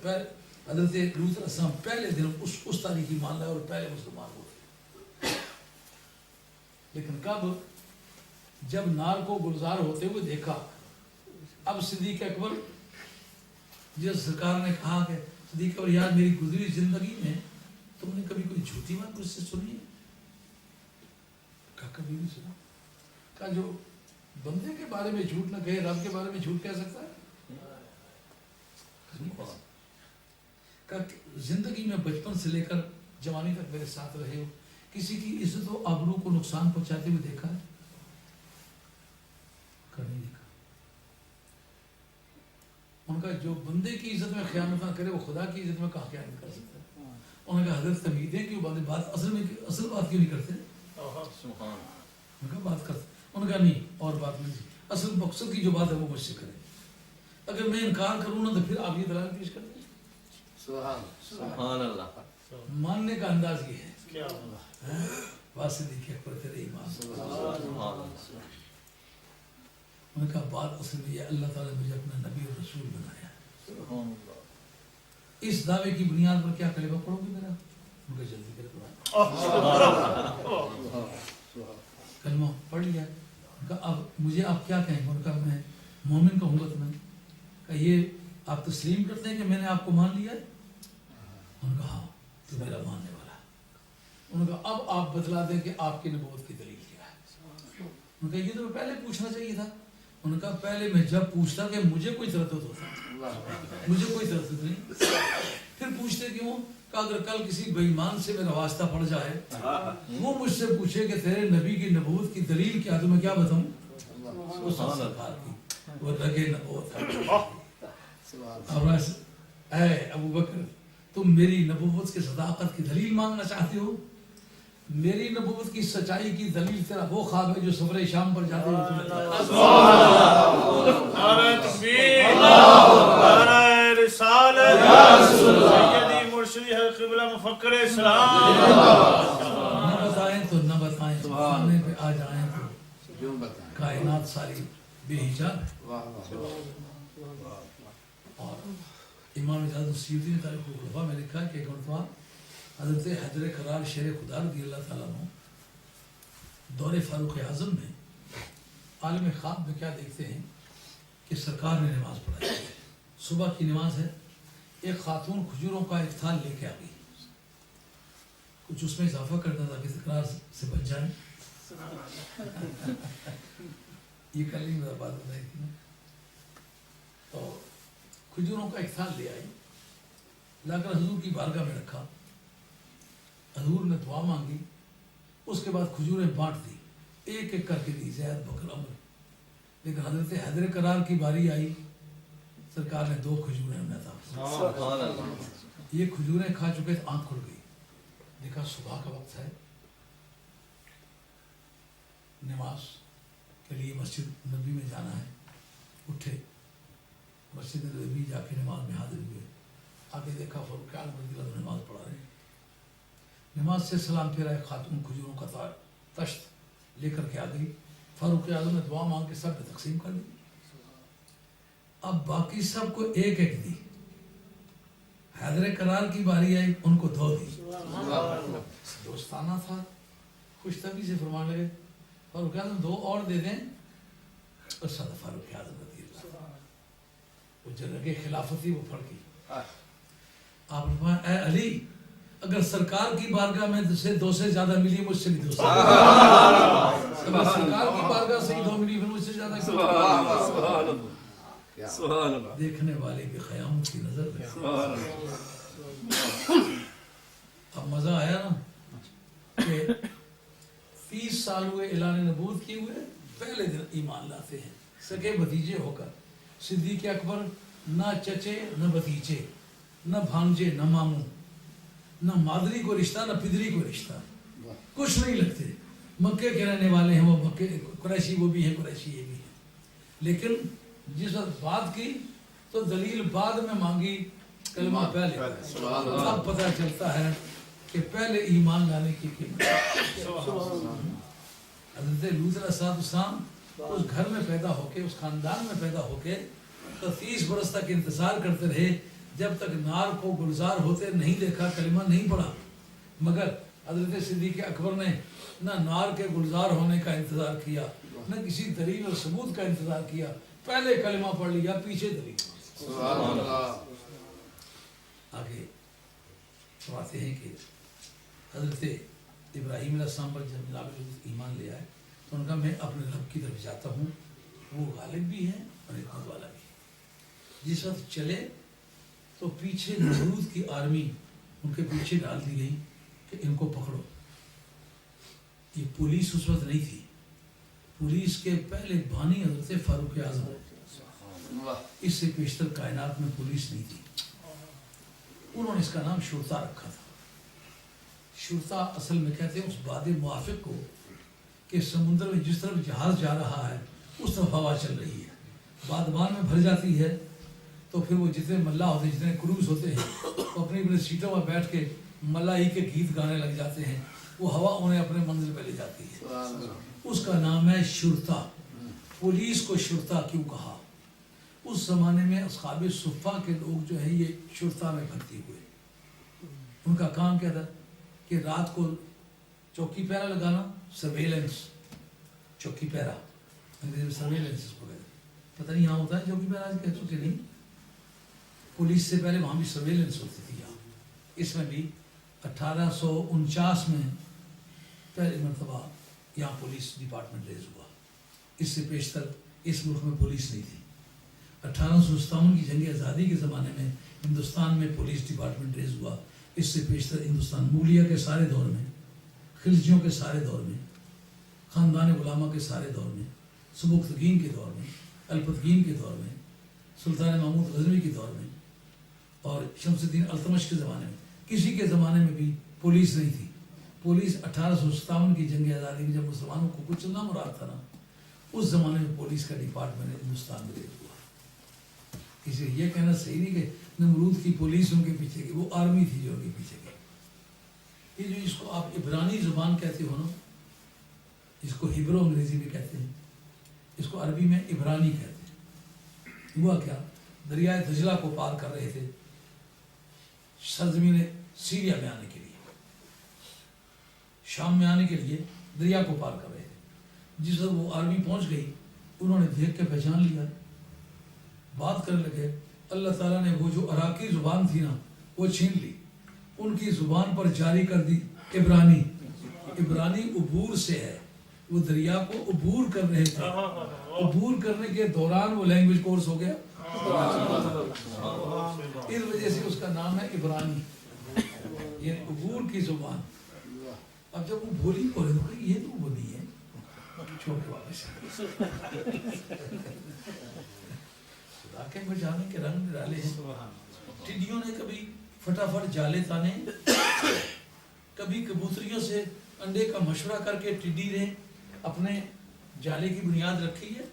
حضرت لوط علیہ السلام پہلے دن اس تاریخی مان لائے اور پہلے مسلمان ہوئے. لیکن کب؟ جب نار کو گلزار ہوتے ہوئے دیکھا. اب صدیق اکبر جس سرکار نے کہا کہ صدیق اکبر یار میری گزری زندگی میں تم نے کبھی کوئی جھوٹی بات مجھ سے سنی ہے؟ کہا کبھی نہیں سنا. کہا جو بندے کے بارے میں جھوٹ نہ کہے رب کے بارے میں جھوٹ کہہ سکتا ہے؟ کہا زندگی میں بچپن سے لے کر جوانی تک میرے ساتھ رہے ہو، کسی کی عزت و آبرو کو نقصان پہنچاتے ہوئے دیکھا ہے؟ نہیں دیکھا. ان کا جو بندے کی عزت میں خیانت نہ کرے وہ خدا کی عزت میں کہاں خیانت کر سکتا ہے؟ انہوں نے کہا حضرت امیدیں کہ وہ بات اصل بات کیوں نہیں کرتے؟ ان کا بات کرتے. ان کا نہیں اور بات نہیں، اصل مقصد کی جو بات ہے وہ مجھ سے کرے. اگر میں انکار کروں نا تو پھر آپ یہ دلائل پیش کر دیں. سبحان اللہ. ماننے کا انداز یہ ہے. کیا اللہ. بات صدیق اکبر تیرے ایمان. سبحان ان کا بات اصل میں یہ اللہ تعالیٰ نے مجھے اپنا نبی اور رسول بنایا ہے. اللہ. اس دعوے کی بنیاد پر کیا کلمہ پڑھو گے میرا؟ ان کا جلدی کر کلمہ پڑھ لیا. ان کا اب مجھے آپ کیا کہیں گے؟ ان کا میں مومن کہوں گا تمہیں کہ یہ آپ تسلیم کرتے ہیں کہ میں نے آپ کو مان لیا ہے؟ ان کا ہاں تو میرا ماننے والا. ان کا اب آپ بتلا دیں کہ آپ کی نبوت کی دلیل کیا ہے. ان کا یہ تو پہلے پوچھنا چاہیے تھا. ان کا پہلے میں جب پوچھتا کہ مجھے کوئی تردد ہوتا، مجھے کوئی تردد نہیں، پھر پوچھتے کیوں کہ اگر کل کسی بے ایمان سے میرا واسطہ پڑ جائے وہ مجھ سے پوچھے کہ تیرے نبی کی نبوت کی دلیل کیا، تو میں کیا بتاؤں؟ وہ سرکار کی وہ رگے نبوت ہے. اور اے ابو بکر تم میری نبوت کی صداقت کی دلیل مانگنا چاہتے ہو؟ میری نبوت کی سچائی کی دلیل تیرا وہ خواب ہے جو سفر شام پر جاتے ہوئے نعرہ تکبیر، نعرہ رسالت، سیدی مرشدی حضرت قبلہ مفکر اسلام. نہ بتائیں تو نہ بتائیں، سامنے پہ آ جائیں تو کائنات ساری بے حجاب. اور امام اجازت السیوطی نے تاریخ الخلفاء میں لکھا کہ ایک مرتبہ حضرت حیدر کرار شیر خدا رضی اللہ تعالیٰ عنہ دور فاروق اعظم میں عالم خواب میں کیا دیکھتے ہیں کہ سرکار نے نماز پڑھائی ہے. صبح کی نماز ہے. ایک خاتون کھجوروں کا ایک تھال لے کے آ گئی. کچھ اس میں اضافہ کرنا تھا کہ تکرار سے بچ جائیں. یہ کل ہی میرا بات بتائی تھی نا. تو کھجوروں کا ایک تھال لے آئی، لا کر حضور کی بارگاہ میں رکھا. حضور نے دعا مانگی، اس کے بعد کھجوریں بانٹ دی، ایک ایک کر کے دی، زید بکر عمر. لیکن حضرت حیدر کرار کی باری آئی، سرکار نے 2 کھجوریں انہیں عطا. یہ کھجوریں کھا چکے تھے، آنکھ کھل گئی. دیکھا صبح کا وقت ہے، نماز کے لیے مسجد نبی میں جانا ہے. اٹھے مسجد نبی جا کے نماز میں حاضر ہوئے. آگے دیکھا فاروق اعظم رضی اللہ عنہ نماز پڑھا رہے ہیں. نماز سے سلام پھیرا، ایک خاتون کھجوروں کا تشت لے کر کے آ گئی. فاروق اعظم نے دعا مانگ کے سب نے تقسیم کر دی. اب باقی سب کو ایک ایک دی. حیدر کرار کی باری آئی، ان کو 2 دی. دوستانہ تھا، خوش طبعی سے فرمان لگے فاروق اعظم 2 اور دے دیں. اور صدر فاروق اعظم رضی اللہ وہ جو لگے خلافت تھی وہ پھڑ گئی. آپ نے فرمایا اے علی اگر سرکار کی بارگاہ میں سے 2 سے زیادہ ملی، مجھ سے بھی 2 سے اگر سرکار کی بارگاہ سے 2 ملی، پھر مجھ سے زیادہ. دیکھنے والے کی خیامت کی نظر میں. اب مزہ آیا نا کہ 30 سال ہوئے اعلان نبوت کیے ہوئے، پہلے دن ایمان لاتے ہیں سگے بھتیجے ہو کر. صدیق اکبر نہ چچے نہ بھتیجے، نہ بھانجے نہ ماموں، نہ مادری کو رشتہ نہ پدری کو رشتہ، کچھ نہیں لگتے. مکے کے رہنے والے ہیں، وہ مکے قریشی وہ بھی ہیں، قریشی یہ بھی ہیں. لیکن جس وقت بات کی تو دلیل بعد میں مانگی، کلمہ پہلے. اب پتہ چلتا ہے کہ پہلے ایمان لانے کی قیمت. حضرت لوط علیہ السلام اس گھر میں پیدا ہو کے، اس خاندان میں پیدا ہو کے تو 30 برس تک انتظار کرتے رہے، جب تک نار کو گلزار ہوتے نہیں دیکھا، کلمہ نہیں پڑھا. مگر حضرت صدیق اکبر نے نہ نار کے گلزار ہونے کا انتظار کیا، نہ کسی دلیل اور ثبوت کا انتظار کیا، پہلے کلمہ پڑھ لیا، پیچھے دلیل. سبحان اللہ. آگے فرماتے ہیں کہ حضرت ابراہیم علیہ السلام پر جب جناب ایمان لے آئے تو ان کا میں اپنے رب کی طرف جاتا ہوں، وہ غالب بھی ہیں اور حکمت والا بھی ہے. جس وقت چلے تو پیچھے نمرود کی آرمی ان کے پیچھے ڈال دی گئی کہ ان کو پکڑو. یہ پولیس اس وقت نہیں تھی، پولیس کے پہلے بانی حضرت فاروق اعظم، اس سے پیشتر کائنات میں پولیس نہیں تھی. انہوں نے اس کا نام شرطہ رکھا تھا. شرطہ اصل میں کہتے ہیں اس باد موافق کو کہ سمندر میں جس طرف جہاز جا رہا ہے اس طرف ہوا چل رہی ہے، بادبان میں بھر جاتی ہے تو پھر وہ جتنے ملا ہوتے ہیں جتنے کروز ہوتے ہیں وہ اپنی اپنی سیٹوں میں بیٹھ کے ملائی کے گیت گانے لگ جاتے ہیں، وہ ہوا انہیں اپنے منزل پہ لے جاتی ہے۔ اس کا نام ہے شرطا۔ پولیس کو شرطا کیوں کہا؟ اس زمانے میں اصحاب صفہ کے لوگ جو ہے یہ شرطا میں بھرتی ہوئے، ان کا کام کیا تھا کہ رات کو چوکی پہرا لگانا، سرویلنس، چوکی پہرا، انگریزی میں سرویلنس اس کو کہتے ہیں، پتہ نہیں یہاں ہوتا ہے چوکی پہرا کہتے کہ نہیں، پولیس سے پہلے وہاں بھی سرویلنس ہوتی تھی یہاں۔ اس میں بھی 1849 میں پہلی مرتبہ یہاں پولیس ڈپارٹمنٹ ریز ہوا، اس سے پیشتر اس ملک میں پولیس نہیں تھی۔ 1857 کی جنگ آزادی کے زمانے میں ہندوستان میں پولیس ڈپارٹمنٹ ریز ہوا، اس سے پیشتر ہندوستان مغلیہ کے سارے دور میں، خلجیوں کے سارے دور میں، خاندان غلامہ کے سارے دور میں، سبکتگین کے دور میں، الپتگین کے دور میں، سلطان محمود غزنوی کے دور میں اور شمس الدین التمش کے زمانے میں، کسی کے زمانے میں بھی پولیس نہیں تھی۔ پولیس 1857 کی جنگ آزادی میں جب مسلمانوں کو کچھ نہ مراد تھا نا، اس زمانے میں پولیس کا ڈپارٹمنٹ ہندوستان میں ریز ہوا۔ اس لیے یہ کہنا صحیح نہیں کہ نمرود کی پولیس ان کے پیچھے کی، وہ آرمی تھی جو ان کے پیچھے کی۔ یہ جو اس کو آپ عبرانی زبان کہتے ہو نا، جس کو ہیبرو انگریزی میں کہتے ہیں، اس کو عربی میں عبرانی کہتے ہیں۔ ہوا کیا، دریائے دجلہ کو پار کر رہے تھے سرزمین سیریا میں آنے کے لیے، شام میں آنے کے لیے دریا کو پار کر رہے تھے۔ جس وقت وہ آرمی پہنچ گئی، انہوں نے دیکھ کے پہچان لیا، بات کرنے لگے، اللہ تعالیٰ نے وہ جو عراقی زبان تھی نا وہ چھین لی، ان کی زبان پر جاری کر دی عبرانی۔ عبرانی عبور سے ہے، وہ دریا کو عبور کر رہے تھے، عبور کرنے کے دوران وہ لینگویج کورس ہو گیا، اس وجہ سے اس کا نام ہے عبرانی، یعنی عبور کی زبان۔ اب جب وہ بولی بولے تو یہ تو وہ نہیں ہے، چھوڑ کے واپس خدا کے بجانے کے رنگ ڈالے ہیں۔ ٹڈیوں نے کبھی فٹافٹ جالے تانے، کبھی کبوتریوں سے انڈے کا مشورہ کر کے ٹڈی نے اپنے جالے کی بنیاد رکھی ہے،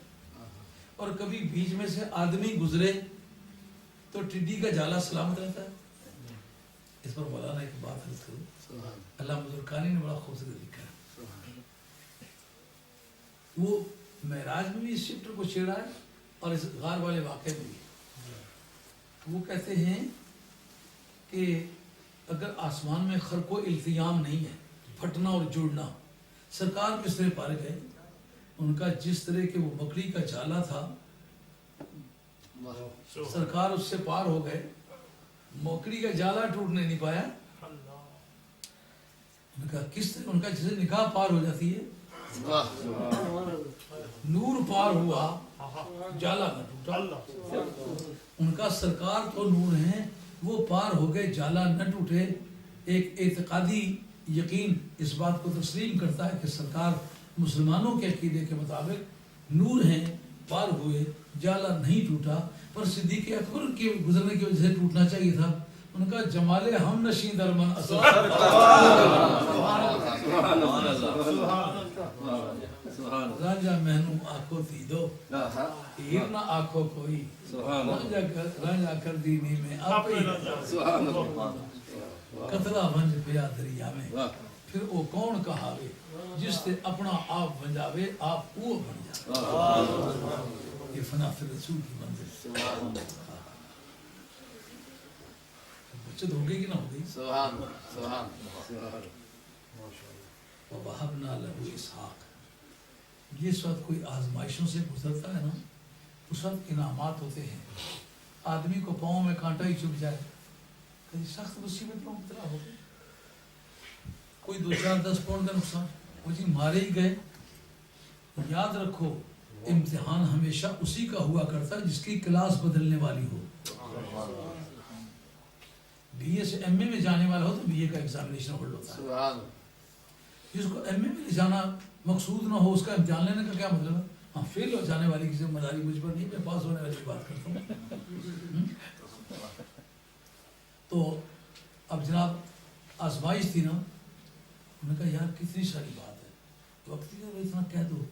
اور کبھی بیچ میں سے آدمی گزرے تو ٹڈی کا جالا سلامت رہتا ہے۔ اس پر مولانا ایک بات عرض کروں، اللہ مزرکانی نے بڑا خوبصورت لکھا ہے، وہ معراج میں بھی اس چیپٹر کو چھیڑا ہے اور اس غار والے واقعے میں بھی۔ وہ کہتے ہیں کہ اگر آسمان میں خرق و التیام نہیں ہے، پھٹنا اور جڑنا، سرکار کس طرح پار گئے؟ ان کا جس طرح کہ وہ مکڑی کا جالا تھا، سرکار اس سے پار ہو گئے، مکڑی کا جالا ٹوٹنے نہیں پایا۔ ان کا کس طرح، ان کا جسے نکاح پار ہو جاتی ہے، نور پار ہوا، جالا نہ ٹوٹا۔ ان کا سرکار تو نور ہیں، وہ پار ہو گئے، جالا نہ ٹوٹے۔ ایک اعتقادی یقین اس بات کو تسلیم کرتا ہے کہ سرکار مسلمانوں کے عقیدے کے مطابق نور ہیں، پار ہوئے، جالا نہیں ٹوٹا، پر صدیق اکبر کے گزرنے کی وجہ سے ٹوٹنا چاہیے تھا۔ ان کا جمال ہم نشین در من اثر، رانجا مہنو آنکھوں تھی دو، ہیر نہ آنکھوں کوئی، رانجا کر دینی میں آپ ہی، قطرہ ونج پیا دریا میں، پھر او کون کہاوے جس سے اپنا آپ بنجاوے، آپ وہ بن جاوے۔ یہ فنا فی رسول کی منزل، بچت ہو گئی کہ نہ ہو گئی؟ سبحان سبحان وَوَهَبْنَا لَهُ اسحاق۔ جس وقت کوئی آزمائشوں سے گزرتا ہے نا، اس وقت انعامات ہوتے ہیں۔ آدمی کو پاؤں میں کانٹا ہی چبھ جائے، کبھی سخت مصیبت میں مبتلا ہو گئے، کوئی 2-4-10 پاؤنڈ کا نقصان، وہ جی مارے ہی گئے۔ یاد رکھو، امتحان ہمیشہ اسی کا ہوا کرتا ہے جس کی کلاس بدلنے والی ہو۔ بی اے سے ایم اے میں جانے والا ہو تو بی اے کا ایگزامینیشن ہولڈ ہوتا ہے۔ سبحان جس کو ایم اے میں جانا مقصود نہ ہو، اس کا امتحان لینے کا کیا مطلب ہے؟ ہاں، فیل ہو جانے والی کی ذمہ داری مجھ پر نہیں، میں پاس ہونے والی بات کرتا ہوں۔ تو اب جناب آزمائش تھی نا، انہوں نے کہا یار کتنی ساری بات ہے، وقت کی اتنا کہہ دو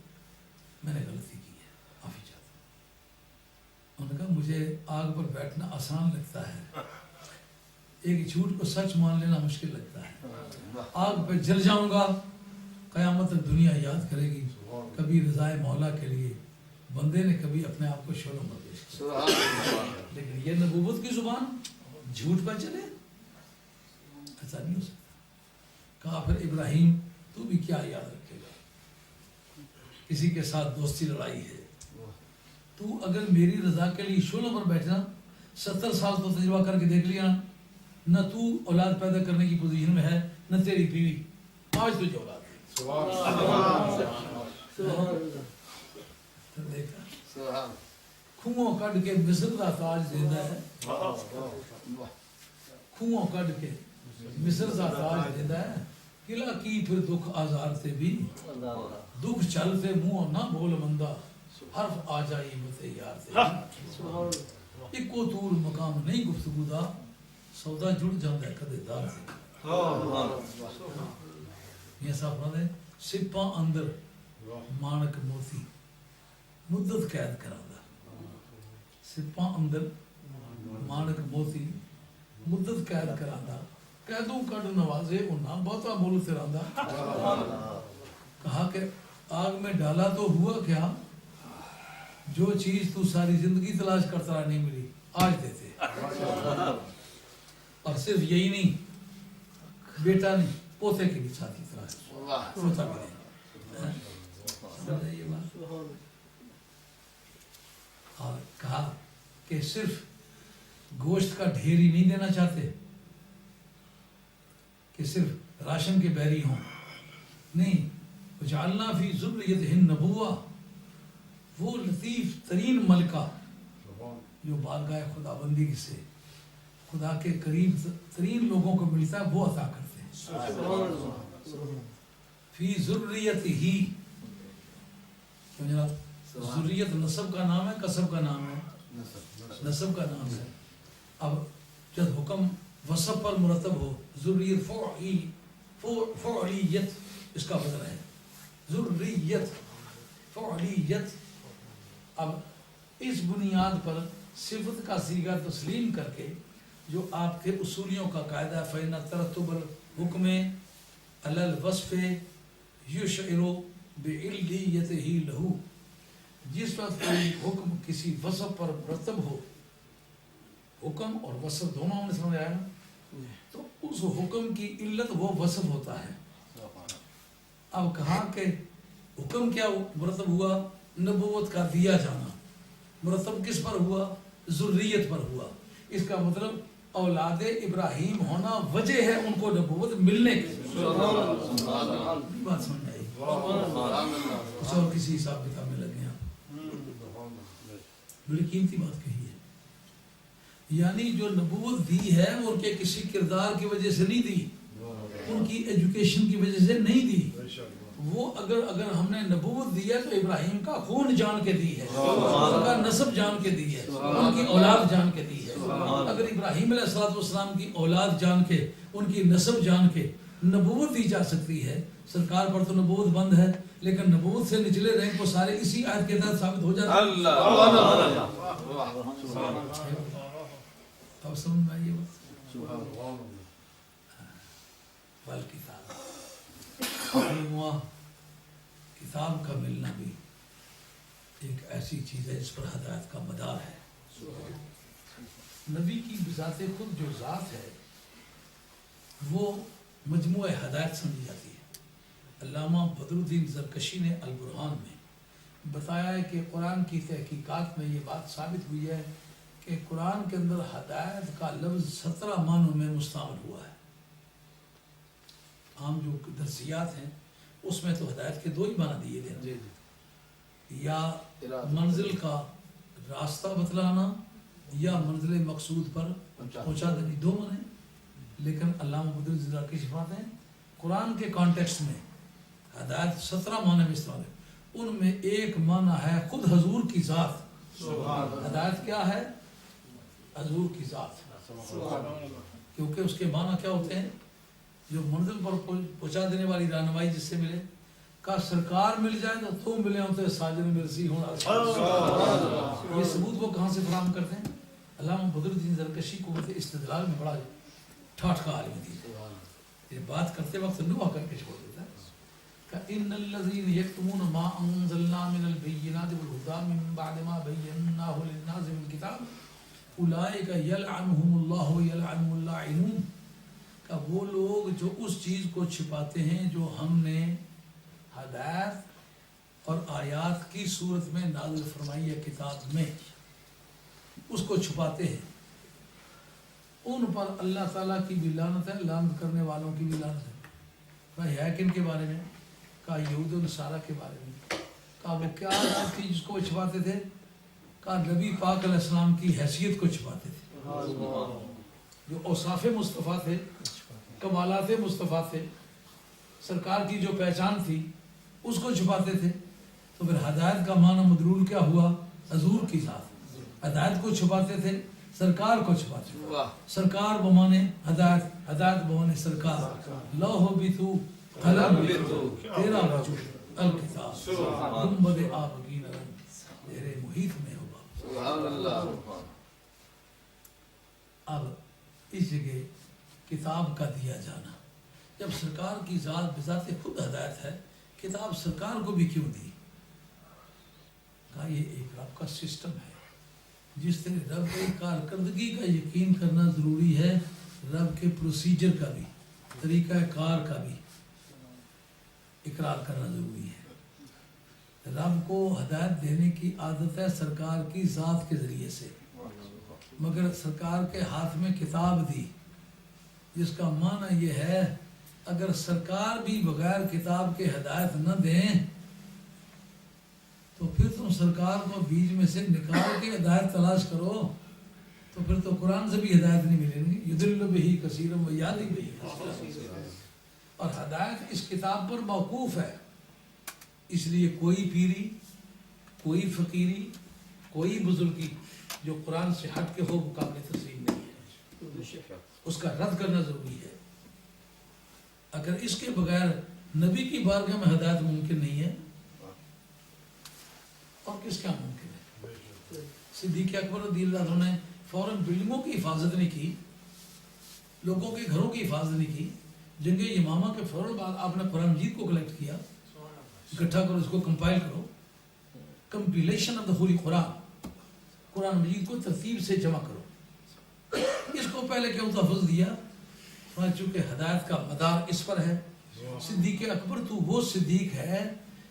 میں نے غلطی کی ہے، معافی چاہتا ہوں۔ انہوں نے کہا مجھے آگ پر بیٹھنا آسان لگتا ہے، ایک جھوٹ کو سچ مان لینا مشکل لگتا ہے۔ آگ پہ جل جاؤں گا، قیامت تک دنیا یاد کرے گی کبھی رضائے مولا کے لیے بندے نے کبھی اپنے آپ کو شعلوں پر پیش کیا، لیکن یہ نبوت کی زبان جھوٹ پر چلے، ایسا نہیں ہو سکتا۔ کہا پھر ابراہیم تو بھی کیا یاد رکھے گا، کسی کے ساتھ دوستی لڑائی ہے، تو اگر میری رضا کے لیے شعلوں پر بیٹھنا، 70 سال تو تجربہ کر کے دیکھ لیا، نہ تو اولاد پیدا کرنے کی پوزیشن میں ہے، نہ تیری بیوی، آج تجھے اولاد ہے۔ دیکھا کھوؤں کڈ کے مصر کا تاج دینا ہے، کھوؤں کڈ کے مصر کا تاج دینا ہے، قلعہ کی پھر دکھ آزار سے بھی، دکھ چل سے منہ نہ بول بندہ، حرف آ جائی بتے یار سے، اکو طور مقام نہیں گفتگو دا، سودا جڑ جاندہ ہے کدے دار سے۔ یہ صاحب فرماتے سپاں اندر مانک موتی مدت قید کراندہ، سپاں اندر مانک موتی مدت قید کراندہ، قیدوں کڈ نوازے انہاں بہتا مول تراندہ۔ کہا کہ آگ میں ڈالا تو ہوا کیا، جو چیز تو ساری زندگی تلاش کرتا رہا نہیں ملی، آج دیتے۔ اور صرف یہی نہیں، بیٹا نہیں، پوتے کی بھی ساتھی تلاش، پوتا بھی نہیں۔ سمجھ رہے یہ بات؟ اور کہا کہ صرف گوشت کا ڈھیر ہی نہیں دینا چاہتے کہ صرف راشن کے بیری ہوں، نہیں، وجعلنا فی ذریتہم نبوہ، وہ لطیف ترین ملکہ جو بارگاہ خدا بندی سے خدا کے قریب ترین لوگوں کو ملتا ہے وہ عطا کرتے ہیں۔ فی ذریتہ، ذریت نسب کا نام ہے، کسب کا نام ہے، نسب کا نام ہے۔ اب جب حکم وصف پر مرتب ہو، ذریت فعلیت اس کا بدل ہے، ذریت فعلیت۔ اب اس بنیاد پر صفت کا صیغہ تسلیم کر کے جو آپ کے اصولیوں کا قاعدہ فإن ترتب الحکم علی الوصف یشعر بعلیتہ لہ، جس وقت کوئی حکم کسی وصف پر مرتب ہو، حکم اور وصف دونوں ہم نے سمجھ آیا نا، تو اس حکم کی علت وہ وصف ہوتا ہے۔ اب کہا کہ حکم کیا مرتب ہوا، نبوت کا دیا جانا، مرتب کس پر ہوا، ذریت پر ہوا، اس کا مطلب اولاد ابراہیم ہونا وجہ ہے ان کو نبوت ملنے کی۔ بات سمجھ آئی؟ کچھ اور کسی حساب کتاب میں لگے آپ، بڑی قیمتی بات کہی ہے۔ یعنی جو نبوت دی ہے وہ ان کے کسی کردار کی وجہ سے نہیں دی، ان کی ایجوکیشن کی وجہ سے نہیں دی، وہ اگر ہم نے نبوت دی ہے تو ابراہیم کا خون جان کے دی ہے، ان کا نسب جان کے دی ہے، ان کی اولاد جان کے دی ہے۔ اگر ابراہیم علیہ السلام کی اولاد جان کے، ان کی نسب جان کے نبوت دی جا سکتی ہے، سرکار پر تو نبوت بند ہے، لیکن نبوت سے نچلے رینک کو سارے اسی آیت کے تحت ثابت ہو جاتا ہے۔ اب سمجھ میں آئیے بات؟ کتاب کا ملنا بھی ایک ایسی چیز ہے جس پر ہدایت کا مدار ہے۔ نبی کی بذات خود جو ذات ہے وہ مجموعہ ہدایت سمجھی جاتی ہے۔ علامہ بدر الدین زرکشی نے البرہان میں بتایا ہے کہ قرآن کی تحقیقات میں یہ بات ثابت ہوئی ہے کہ قرآن کے اندر ہدایت کا لفظ 17 معنوں میں مستعمل ہوا ہے۔ عام جو درسیات ہیں اس میں تو ہدایت کے 2 ہی معنی دیے گئے ہیں، یا منزل کا راستہ بتلانا یا منزل مقصود پر پہنچا دینے، 2 معنی ہیں۔ لیکن علامہ بدر الدین زرکشی فرماتے ہیں قرآن کے کانٹیکسٹ میں ہدایت 17 معنی میں استعمال ہے، ان میں ایک معنی ہے خود حضور کی ذات۔ ہدایت کیا ہے؟ حضور کی ذات، کیونکہ اس کے معنی کیا ہوتے ہیں؟ جو منزل پر پہنچا دینے والی رہنمائی جس سے ملے، کا سرکار مل جائے تو تم ملے ہوتے ساجن مرسی ہونا. یہ ثبوت وہ کہاں سے فراہم کرتے ہیں؟ علامہ بدر الدین زرکشی قوت استدلال میں بڑا ٹھاٹھ کا عالم تھی. یہ بات کرتے وقت نوح کر کے چھوڑ دیتا ہے کہ ان الذین یکتمون ما انزلنا من البینات والہدی من بعد ما بیناہ للناس فی الکتاب اولئک یلعنہم اللہ ویلعنہم اللاعنون. کہ وہ لوگ جو اس چیز کو چھپاتے ہیں جو ہم نے ہدایت اور آیات کی صورت میں نازل فرمائی ہے کتاب میں، اس کو چھپاتے ہیں، ان پر اللہ تعالیٰ کی بھی لعنت ہے، لعنت کرنے والوں کی بھی لعنت ہے. بھائی ہے کن کے بارے میں؟ کہا یہود و نصارہ کے بارے میں. کہا وہ کیا بات تھی جس کو وہ چھپاتے تھے؟ کہا نبی پاک علیہ السلام کی حیثیت کو چھپاتے تھے، جو اوصاف مصطفیٰ تھے، کمالات مصطفیٰ تھے، سرکار کی جو پہچان تھی اس کو چھپاتے تھے. تو پھر ہدایت کا معنی مدلول کیا ہوا؟ حضور کی ذات. ہدایت کو چھپاتے تھے، سرکار کو چھپاتے تھے. سرکار بمانے ہدایت، ہدایت بمانے سرکار. لوح بتو قلم تیرا وجود الکتاب گنبد آبگین رنگ تیرے محیط میں ہوگا. اب اس جگہ کتاب کا دیا جانا، جب سرکار کی ذات بذات خود ہدایت ہے، کتاب سرکار کو بھی کیوں دی؟ کہا یہ ایک رب کا سسٹم ہے. جس طرح رب کی کارکردگی کا یقین کرنا ضروری ہے، رب کے پروسیجر کا بھی، طریقہ کار کا بھی اقرار کرنا ضروری ہے. رب کو ہدایت دینے کی عادت ہے سرکار کی ذات کے ذریعے سے، مگر سرکار کے ہاتھ میں کتاب دی، جس کا معنی یہ ہے اگر سرکار بھی بغیر کتاب کے ہدایت نہ دیں تو پھر تم سرکار کو بیچ میں سے نکال کے ہدایت تلاش کرو تو پھر تو قرآن سے بھی ہدایت نہیں ملے گی. یضل بہ کثیرا ویہدی بہ کثیرا. اور ہدایت اس کتاب پر موقوف ہے، اس لیے کوئی پیری، کوئی فقیری، کوئی بزرگی جو قرآن سے ہٹ کے ہو وہ قابل تسلیم نہیں ہے، اس کا رد کرنا ضروری ہے. اگر اس کے بغیر نبی کی بارگاہ میں ہدایت ممکن نہیں ہے اور کس کا ممکن ہے؟ صدیق اکبر رضی اللہ عنہ نے فوراً بلڈنگوں کی حفاظت نہیں کی، لوگوں کے گھروں کی حفاظت نہیں کی. جنگ یمامہ کے فوراً بعد آپ نے قرآن مجید کو کلیکٹ کیا، اکٹھا کرو، اس کو کمپائل کرو، کمپیلیشن آف دا ہولی قرآن، قرآن مجید کو ترتیب سے جمع کرو. اس کو پہلے کیوں تحفظ دیا؟ چونکہ ہدایت کا مدار اس پر ہے. صدیق اکبر تو وہ صدیق ہے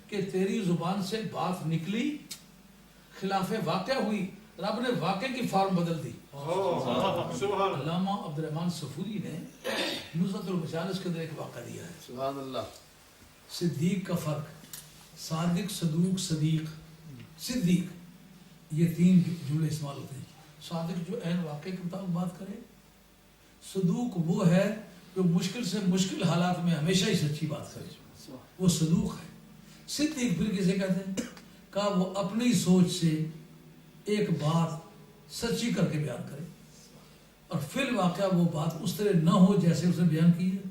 کہ تیری زبان سے بات نکلی، خلاف واقع ہوئی، رب نے واقع کی فارم بدل دی. علامہ عبدالرحمن صفوری نے نزہۃ المجالس کے اندر ایک واقعہ دیا ہے. سبحان اللہ. صدیق کا فرق، صادق، صدوق، صدیق. صدیق یہ تین جملے استعمال ہوتے ہیں. صادق جو عین واقع کے مطابق بات کرے، صدوق وہ ہے جو مشکل سے مشکل حالات میں ہمیشہ ہی سچی بات کرے، وہ صدوق ہے. صدیق پھر کسے کہتے ہیں؟ کہ وہ اپنی سوچ سے ایک بات سچی کر کے بیان کرے اور فی الواقع وہ بات اس طرح نہ ہو جیسے اسے بیان کی ہے.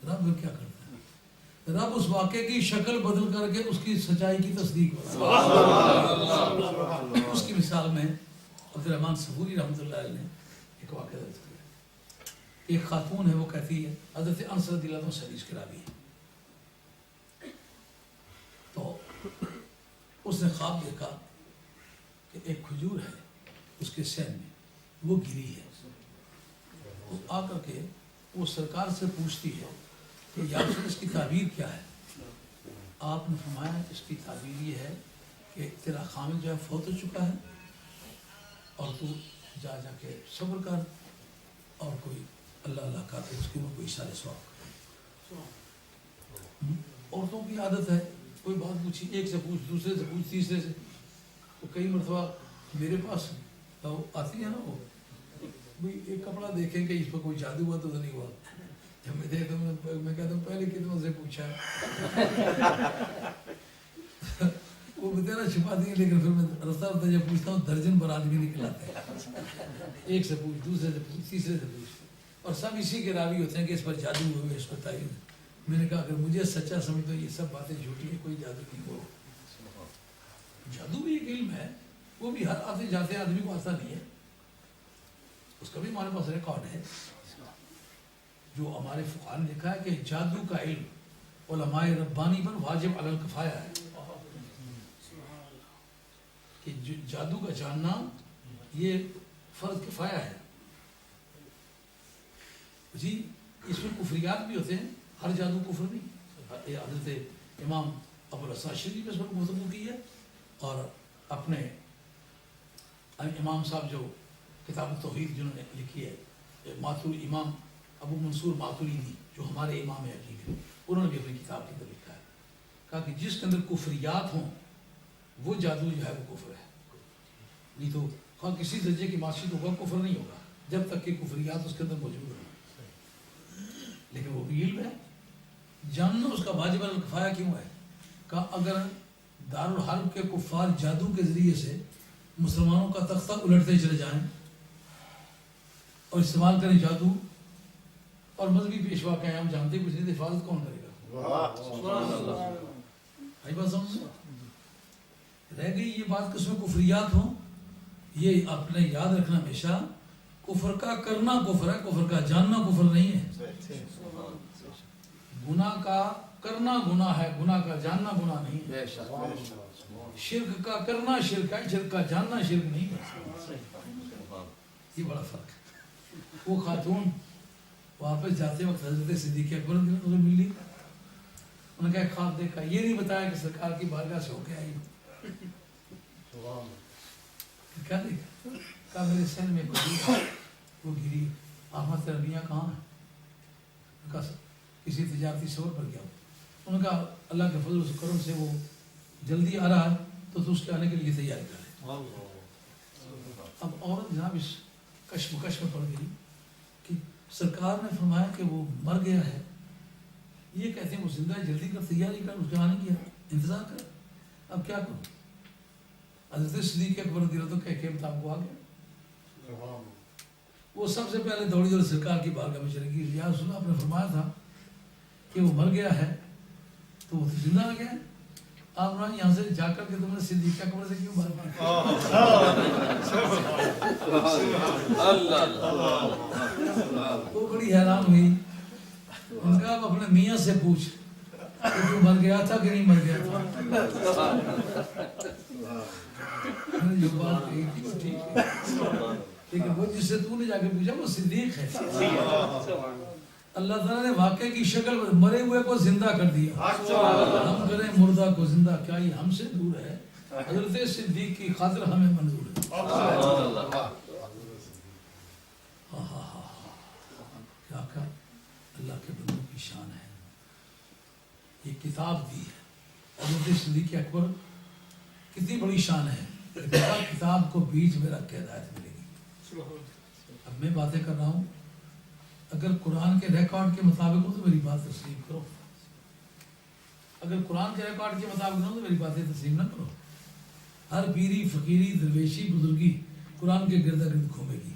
رب کیا کرتا ہے؟ رب اس واقعے کی شکل بدل کر کے اس کی سچائی کی تصدیق کرتا ہے. اس کی مثال میں عبدالرحمن صفوری رحمۃ اللہ علیہ نے ایک واقعہ درج کیا. ایک خاتون ہے، وہ کہتی ہے حضرت انس رضی اللہ عنہ سے حدیث کی راوی ہے، تو اس نے خواب دیکھا کہ ایک کھجور ہے اس کے سین میں، وہ گری ہے. وہ آ کر کے وہ سرکار سے پوچھتی ہے کہ یا رسول اس کی تعبیر کیا ہے؟ آپ نے فرمایا اس کی تعبیر یہ ہے کہ تیرا خامد جو ہے فوت ہو چکا ہے اور تو جا جا کے صبر کر اور کوئی اللہ اللہ کا اس کے میں کوئی اشارے ثواب کر. عورتوں کی عادت ہے کوئی بات پوچھی، ایک سے پوچھ، دوسرے سے پوچھ، تیسرے سے. تو کئی مرتبہ میرے پاس تو آتی ہے نا وہ بھائی ایک کپڑا دیکھیں کہ اس پر کوئی جادو ہوا تو نہیں ہوا. جب میں دیکھتا ہوں میں کہتا ہوں پہلے کتنوں سے پوچھا وہ بتانا چھپا دیں، لیکن پھر میں رفتہ رفتہ جب پوچھتا ہوں درجن بر آدمی نکلاتے ہیں. ایک سے پوچھ، دوسرے سے پوچھ، تیسرے سے پوچھ، اور سب اسی کے راوی ہوتے ہیں کہ اس پر جادو ہوئے، اس پر تعین. میں نے کہا اگر مجھے سچا سمجھ تو یہ سب باتیں جھوٹی ہیں، کوئی جادو نہیں ہو. جادو بھی ایک علم ہے، وہ بھی ہر آتے جاتے آدمی کو آتا نہیں ہے، اس کا بھی ہمارے پاس ریکارڈ ہے. جو ہمارے فقہاء نے لکھا ہے کہ جادو کا علم علماء ربانی پر واجب علی الکفایہ ہے، کہ جادو کا جاننا یہ فرض کفایہ ہے. جی اس میں کفریات بھی ہوتے ہیں، ہر جادو کفر نہیں. حضرت امام ابو الحسن شریف نے اس پر گفتگو کی ہے، اور اپنے امام صاحب جو کتاب التوحید جنہوں نے لکھی ہے، ماتوری امام ابو منصور ماتوریدی جو ہمارے امام عقید ہیں، انہوں نے بھی اپنی کتاب کے اندر لکھا ہے، کہا کہ جس کے اندر کفریات ہوں وہ جادو جو ہے وہ کفر ہے. نہیں تو خواہ کسی درجے کی معاشیت ہوگا کفر نہیں ہوگا جب تک کہ کفریات اس کے اندر موجود ہوں. لیکن وہ بھی علم ہے، جاننا اس کا واجب الکفایہ کیوں ہے؟ کہ اگر دارالحرب کے کفار جادو کے ذریعے سے مسلمانوں کا تختہ الٹتے چلے جائیں اور استعمال کریں جادو، اور مذہبی پیشوا کہ ہم جانتے کچھ نہیں، حفاظت کون کرے گا؟ آئی بات سمجھ رہ گئی یہ بات کہ اس میں کفریات ہوں. یہ آپ نے یاد رکھنا ہمیشہ، کفر کا کرنا کفر ہے، کفر کا جاننا کفر نہیں ہے. گناہ کا کرنا گناہ ہے، گناہ کا جاننا گناہ نہیں ہے. شرک کا کرنا شرک ہے، شرک کا جاننا شرک نہیں ہے. یہ بڑا فرق ہے. وہ خاتون واپس جاتے وقت حضرت صدیق اکبر ملی، انہوں نے کہا خواب دیکھا، یہ نہیں بتایا کہ سرکار کی بارگاہ سے ہو کے آئی. کیا دیکھا؟ کہا میرے سن میں وہ گری. احمد تربیہ کہاں ہے؟ کہا کسی تجارتی سفر پر گیا. انہوں نے کہا اللہ کے فضل و کرم سے وہ جلدی آ رہا ہے تو اس کے آنے کے لیے تیاری کر لیں. اب عورت جناب اس کشمکش میں پڑ گئی کہ سرکار نے فرمایا کہ وہ مر گیا ہے، یہ کہتے ہیں وہ زندہ ہے، جلدی کر تیاری کر، اس کے آنے کی انتظار کر. اب کیا کروں؟ حضرت صدیق اکبر رضی اللہ عنہ کہہ کے مطابق وہ آ گیا. وہ سب سے پہلے دوڑی اور سرکار کی بارگاہ میں چلے گی. یا رسول اللہ، آپ نے فرمایا تھا کہ وہ مر گیا ہے تو وہ زندہ آ گیا ہے، آپ نے یہاں سے جا کر کے تم نے صدیق اکبر سے کیوں بات کی؟ وہ بڑی حیران ہوئی. ان کا اب اپنے میاں سے پوچھ کہ تو مر گیا تھا کہ نہیں مر گیا تھا. جو بات کہی تھی وہ ٹھیک ہے، لیکن وہ جس سے تو نے جا کے پوچھا وہ صدیق ہے. اللہ تعالیٰ نے واقعے کی شکل مرے ہوئے کو زندہ کر دیا. ہم کریں مردہ کو زندہ، کیا یہ ہم سے دور ہے؟ حضرت صدیق کی خاطر ہمیں منظور ہے. کیا کہا؟ اللہ کے بندوں کی شان ہے. یہ کتاب دی ہے حضرت صدیق اکبر، کتنی بڑی شان ہے. کتاب کو بیچ میں رکھ کے ہدایت ملے گی. اب میں باتیں کر رہا ہوں، اگر قرآن کے ریکارڈ کے مطابق ہو تو میری بات تسلیم کرو، اگر قرآن کے ریکارڈ کے مطابق نہ ہو تو میری باتیں تسلیم نہ کرو. ہر پیری فقیری درویشی بزرگی قرآن کے گرد گرد گھومے گی.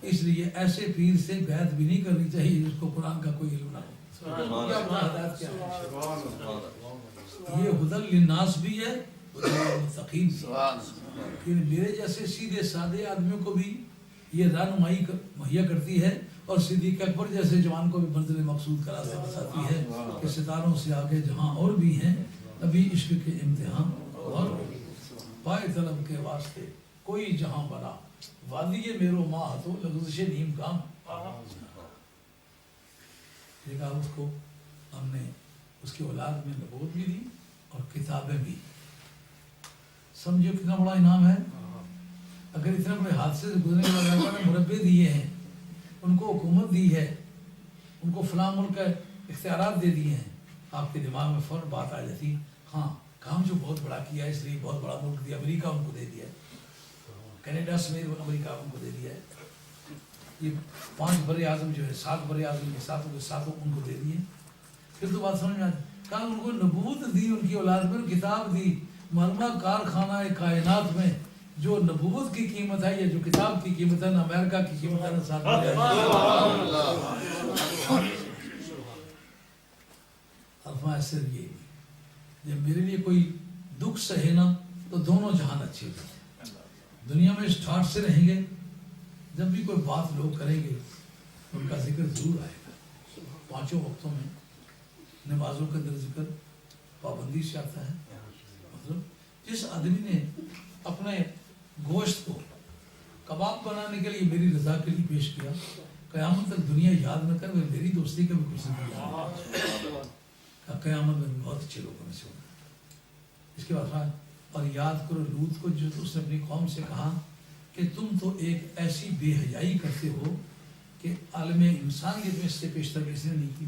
اس لیے ایسے پیر سے بیعت بھی نہیں کرنی چاہیے جس کو قرآن کا کوئی علم نہ ہو. ہدایت کیا ہے؟ یہ ہدی للناس بھی ہے، متقین بھی. میرے جیسے سیدھے سادے آدمیوں کو بھی یہ رہنمائی مہیا کرتی ہے، اور صدیق اکبر جیسے جوان کو بھی منزل مقصود کا راستہ بتاتی ہے کہ ستاروں سے آگے جہاں اور بھی ہیں ابھی عشق کے امتحان اور پائے طلب کے واسطے کوئی جہاں بنا وادی میرو ماہ تو لغزش نیم کام. دیکھا اس کو ہم نے اس کی اولاد میں نبوت بھی دی اور کتابیں بھی. سمجھو کتنا بڑا انعام ہے. اگر اتنے بڑے حادثے سے گزرنے والے اللہ نے مربے دیے ہیں، ان کو حکومت دی ہے، ان کو فلاں ملک کا اختیارات دے دیے ہیں، آپ کے دماغ میں فوراً بات آ جاتی ہاں کام جو بہت بڑا کیا ہے اس لیے بہت بڑا ملک دیا. امریکہ ان کو دے دیا ہے، کینیڈا سمیت امریکہ ان کو دے دیا ہے. یہ 5 بر اعظم جو ہے 7 بر اعظم کے ساتھوں کے ساتھوں ان کو دے دیے. پھر تو بات سمجھ میں آتی. کہا ان کو نبوت دی، ان کی اولاد میں کتاب دی. مرمہ کارخانہ کائنات میں جو نبوت کی قیمت ہے یا جو کتاب کی قیمت ہے، نہ امریکہ کی قیمت ہے نہ ساتھ. صرف یہ نہیں، جب میرے لیے کوئی دکھ سہے نا تو دونوں جہان اچھے ہوتے ہیں، دنیا میں اس ٹھاٹ سے رہیں گے، جب بھی کوئی بات لوگ کریں گے ان کا ذکر ضرور آئے گا۔ 5 وقتوں میں نمازوں کے اندر ذکر پابندی سے آتا ہے۔ مطلب جس آدمی نے اپنے گوشت کو کباب بنانے کے لیے میری رضا کے لیے پیش کیا، قیامت تک دنیا یاد نہ کر، میری دوستی کا بھی کچھ نہیں، قیامت میں بہت اچھے لوگوں میں سے ہوگا۔ اس کے بعد اور یاد کرو لوط کو، جو اس نے اپنی قوم سے کہا کہ تم تو ایک ایسی بے حیائی کرتے ہو کہ عالم انسانیت میں اس سے پیشتر کسی نے نہیں کی،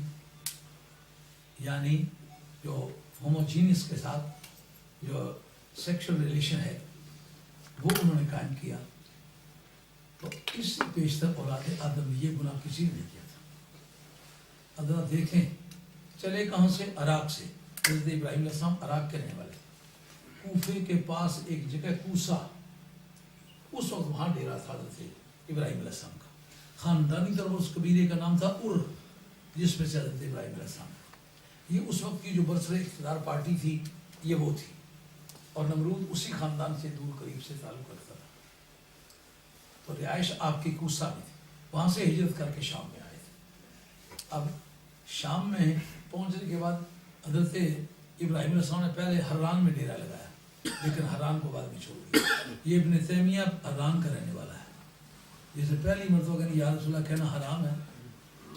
یعنی جو ہوموجینس کے ساتھ جو سیکشل ریلیشن ہے وہ انہوں نے قائم کیا، تو اس سے بیشتر اولاد آدم نے یہ گناہ کسی نے نہیں کیا تھا۔ ادھر دیکھیں چلے کہاں سے؟ عراق سے۔ حضرت ابراہیم علیہ السلام عراق کے رہنے والے، کوفے کے پاس ایک جگہ کوسا، اس وقت وہاں ڈیرا تھا حضرت ابراہیم علیہ السلام کا۔ خاندانی طور پر اس قبیلے کا نام تھا ار، جس میں سے حضرت ابراہیم علیہ السلام، یہ اس وقت کی جو برسر اقتدار پارٹی تھی یہ وہ تھی، اور نمرود اسی خاندان سے دور قریب سے تعلق رکھتا تھا، تو رہائش آپ کی کوسا میں تھی، وہاں سے ہجرت کر کے شام میں آئے تھے۔ اب شام میں پہنچنے کے بعد حضرت ابراہیم علیہ السلام نے پہلے حران میں ڈیرا لگایا، لیکن حران کو بعد میں چھوڑ دیا۔ یہ ابن تیمیہ حران کا رہنے والا ہے، جیسے پہلی مرتبہ کہنے یا رسول اللہ کہنا حرام ہے،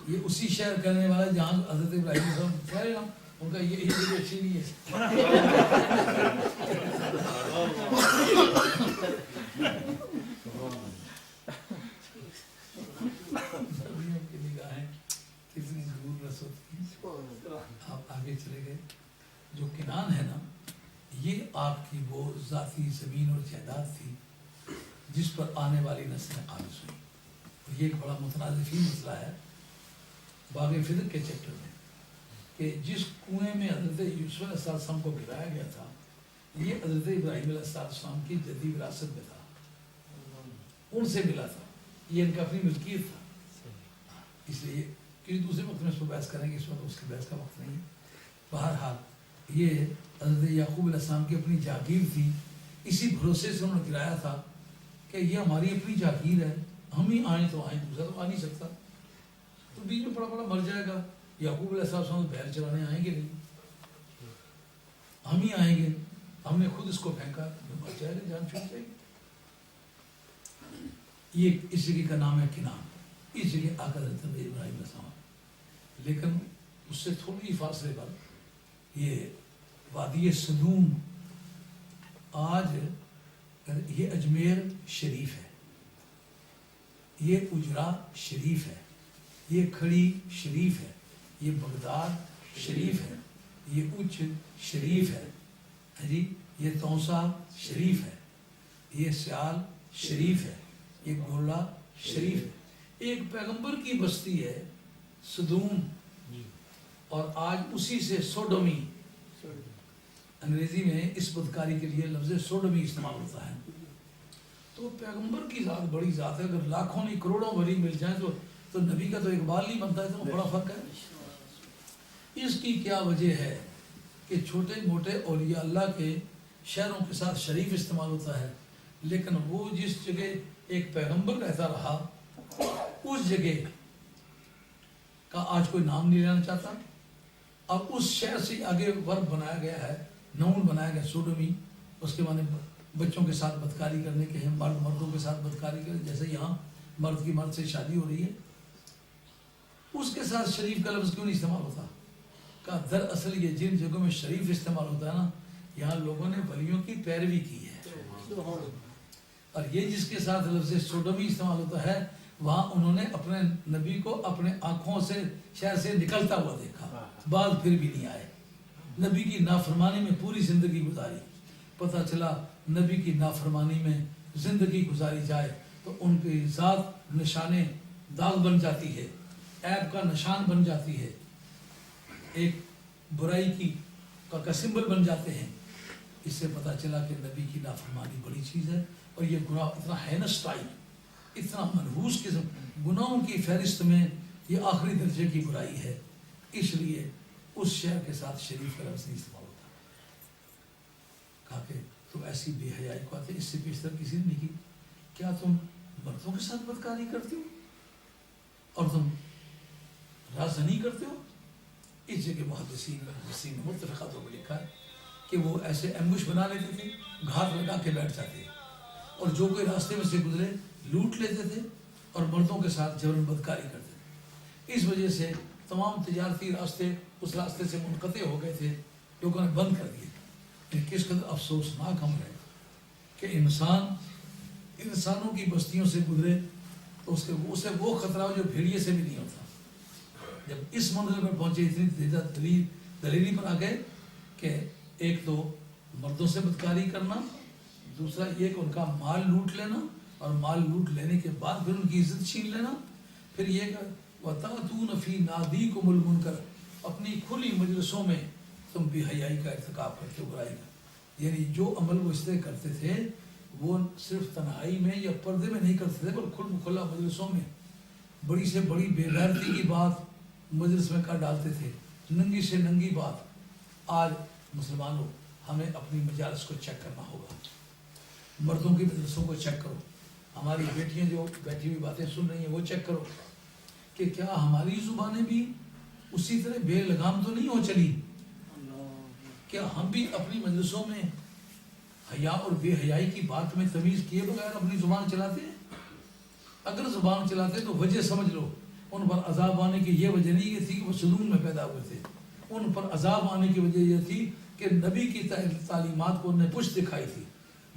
یہ اسی شہر کرنے والا ہے جہاں حضرت ابراہیم علیہ السلام ٹھہرے نا، ان کا یہ جگہ اچھی نہیں ہے۔ کتنی ضرور رس ہوتی ہے۔ آپ آگے چلے گئے، جو کنان ہے نا یہ آپ کی وہ ذاتی زمین اور جائیداد تھی جس پر آنے والی نسلیں قابض ہوئی، اور یہ ایک بڑا متنازع مسئلہ ہے باغ فدر کے چیپٹر میں، کہ جس کنویں میں حضرت یوسف علیہ السلام کو گرایا گیا تھا یہ حضرت ابراہیم علیہ السلام کی جدی وراثت میں تھا، ان سے ملا تھا، یہ ان کا اپنی ملکیت تھا، اس لیے کسی دوسرے وقت میں اس پر بحث کریں گے، اس وقت اس کی بحث کا وقت نہیں ہے۔ بہرحال یہ حضرت یعقوب علیہ السلام کی اپنی جاگیر تھی، اسی بھروسے سے انہوں نے گرایا تھا کہ یہ ہماری اپنی جاگیر ہے، ہم ہی آئیں تو آئیں، دوسرا تو آ نہیں سکتا، تو بیچ میں بڑا مر جائے گا۔ یعقوب علیہ السلام بیل چلانے آئیں گے نہیں، ہم ہی آئیں گے، ہم نے خود اس کو پھینکا، مر جائے گا، جان چھوٹ جائے گی۔ یہ اس جگہ کا نام ہے کنان، اس جگہ آ کر حضرت ابراہیم علیہ السلام، لیکن اس سے تھوڑی فاصلے پر یہ وادی سدوم، آج یہ اجمیر شریف ہے، یہ اجرا شریف ہے، یہ کھڑی شریف ہے، یہ بغداد شریف ہے، یہ اچ شریف ہے جی، یہ توسا شریف ہے، یہ سیال شریف ہے، یہ گولہ شریف ہے۔ ایک پیغمبر کی بستی ہے سدوم، اور آج اسی سے سوڈومی، انگریزی میں اس بدکاری کے لیے لفظ سوڈومی استعمال ہوتا ہے۔ تو پیغمبر کی ذات بڑی ذات ہے، اگر لاکھوں نہیں کروڑوں بھری مل جائیں تو نبی کا تو اقبال نہیں بنتا ہے، تو بڑا فرق ہے۔ اس کی کیا وجہ ہے کہ چھوٹے موٹے اولیاء اللہ کے شہروں کے ساتھ شریف استعمال ہوتا ہے، لیکن وہ جس جگہ ایک پیغمبر رہتا رہا اس جگہ کا آج کوئی نام نہیں لینا چاہتا، اب اس شہر سے آگے ورب بنایا گیا ہے، نون بنایا گیا سوڈومی، اس کے معنی بچوں کے ساتھ بدکاری کرنے کے ہیں، مرد مردوں کے ساتھ بدکاری کرنے، جیسے یہاں مرد کی مرد سے شادی ہو رہی ہے، اس کے ساتھ شریف کا لفظ کیوں نہیں استعمال ہوتا؟ کہ دراصل یہ جن جگہوں میں شریف استعمال ہوتا ہے نا، یہاں لوگوں نے ولیوں کی پیروی کی ہے، اور یہ جس کے ساتھ لفظ سوڈومی استعمال ہوتا ہے وہاں انہوں نے اپنے نبی کو اپنے آنکھوں سے شہر سے نکلتا ہوا دیکھا، بعد پھر بھی نہیں آئے، نبی کی نافرمانی میں پوری زندگی گزاری، پتہ چلا نبی کی نافرمانی میں زندگی گزاری جائے تو ان کی ذات نشان داغ بن جاتی ہے، عیب کا نشان بن جاتی ہے، ایک برائی کی کا سمبل بن جاتے ہیں۔ اس سے پتہ چلا کہ نبی کی نافرمانی بڑی چیز ہے، اور یہ گناہ اتنا ہینس ٹائپ، اتنا منحوس قسم گناہوں کی فہرست میں یہ آخری درجے کی برائی ہے، اس لیے اس شہر کے ساتھ شریف کا لفظ نہیں استعمال ہوتا. کہا کہ تم ایسی بے حیائی کو آتے اس سے بیشتر کسی نے نہیں کی. کیا تم مردوں کے ساتھ بدکاری کرتے ہو اور تم رازنی کرتے ہو؟ اس جگہ محدثین نے متفقہ طور پر لکھا ہے کہ وہ ایسے ایمبوش بنا لیتے تھے, گھات لگا کے بیٹھ جاتے اور جو کوئی راستے میں سے گزرے لوٹ لیتے تھے اور مردوں کے ساتھ جبرن بدکاری کرتے تھے. اس وجہ سے تمام تجارتی راستے اس راستے سے منقطع ہو گئے تھے, لوگوں نے بند کر دیے. کس قدر افسوسناک ہم ہے کہ انسانوں کی بستیوں سے گزرے تو اسے وہ خطرہ ہو جو بھیڑیے سے بھی نہیں ہوتا. جب اس منزل پر پہنچے اتنی دلیری پر آ گئے کہ ایک تو مردوں سے بدکاری کرنا, دوسرا یہ کہ ان کا مال لوٹ لینا, اور مال لوٹ لینے کے بعد پھر ان کی عزت چھین لینا, پھر یہ کہ وَتَأْتُونَ فِي نَادِيكُمُ الْمُنْكَرَ, اپنی کھلی مجلسوں میں تم بے حیائی کا ارتکاب کرتے ہو, برائی کا. یعنی جو عمل وہ اس طرح کرتے تھے وہ صرف تنہائی میں یا پردے میں نہیں کرتے تھے بلکہ کھلا مجلسوں میں بڑی سے بڑی بے غیرتی کی بات مجلس میں کر ڈالتے تھے, ننگی سے ننگی بات. آج مسلمانوں ہمیں اپنی مجالس کو چیک کرنا ہوگا, مردوں کی مجلسوں کو چیک کرو, ہماری بیٹیاں جو بیٹھی ہوئی باتیں سن رہی ہیں وہ چیک کرو کہ کیا ہماری زبانیں بھی اسی طرح بے لگام تو نہیں ہو چلی. کیا ہم بھی اپنی مجلسوں میں حیا اور بے حیائی کی بات میں تمیز کیے بغیر اپنی زبان چلاتے ہیں؟ اگر زبان چلاتے تو وجہ سمجھ لو, ان پر عذاب آنے کی یہ وجہ نہیں یہ تھی کہ وہ سلون میں پیدا ہوئے تھے, ان پر عذاب آنے کی وجہ یہ تھی کہ نبی کی تعلیمات کو انہوں نے پشت دکھائی تھی,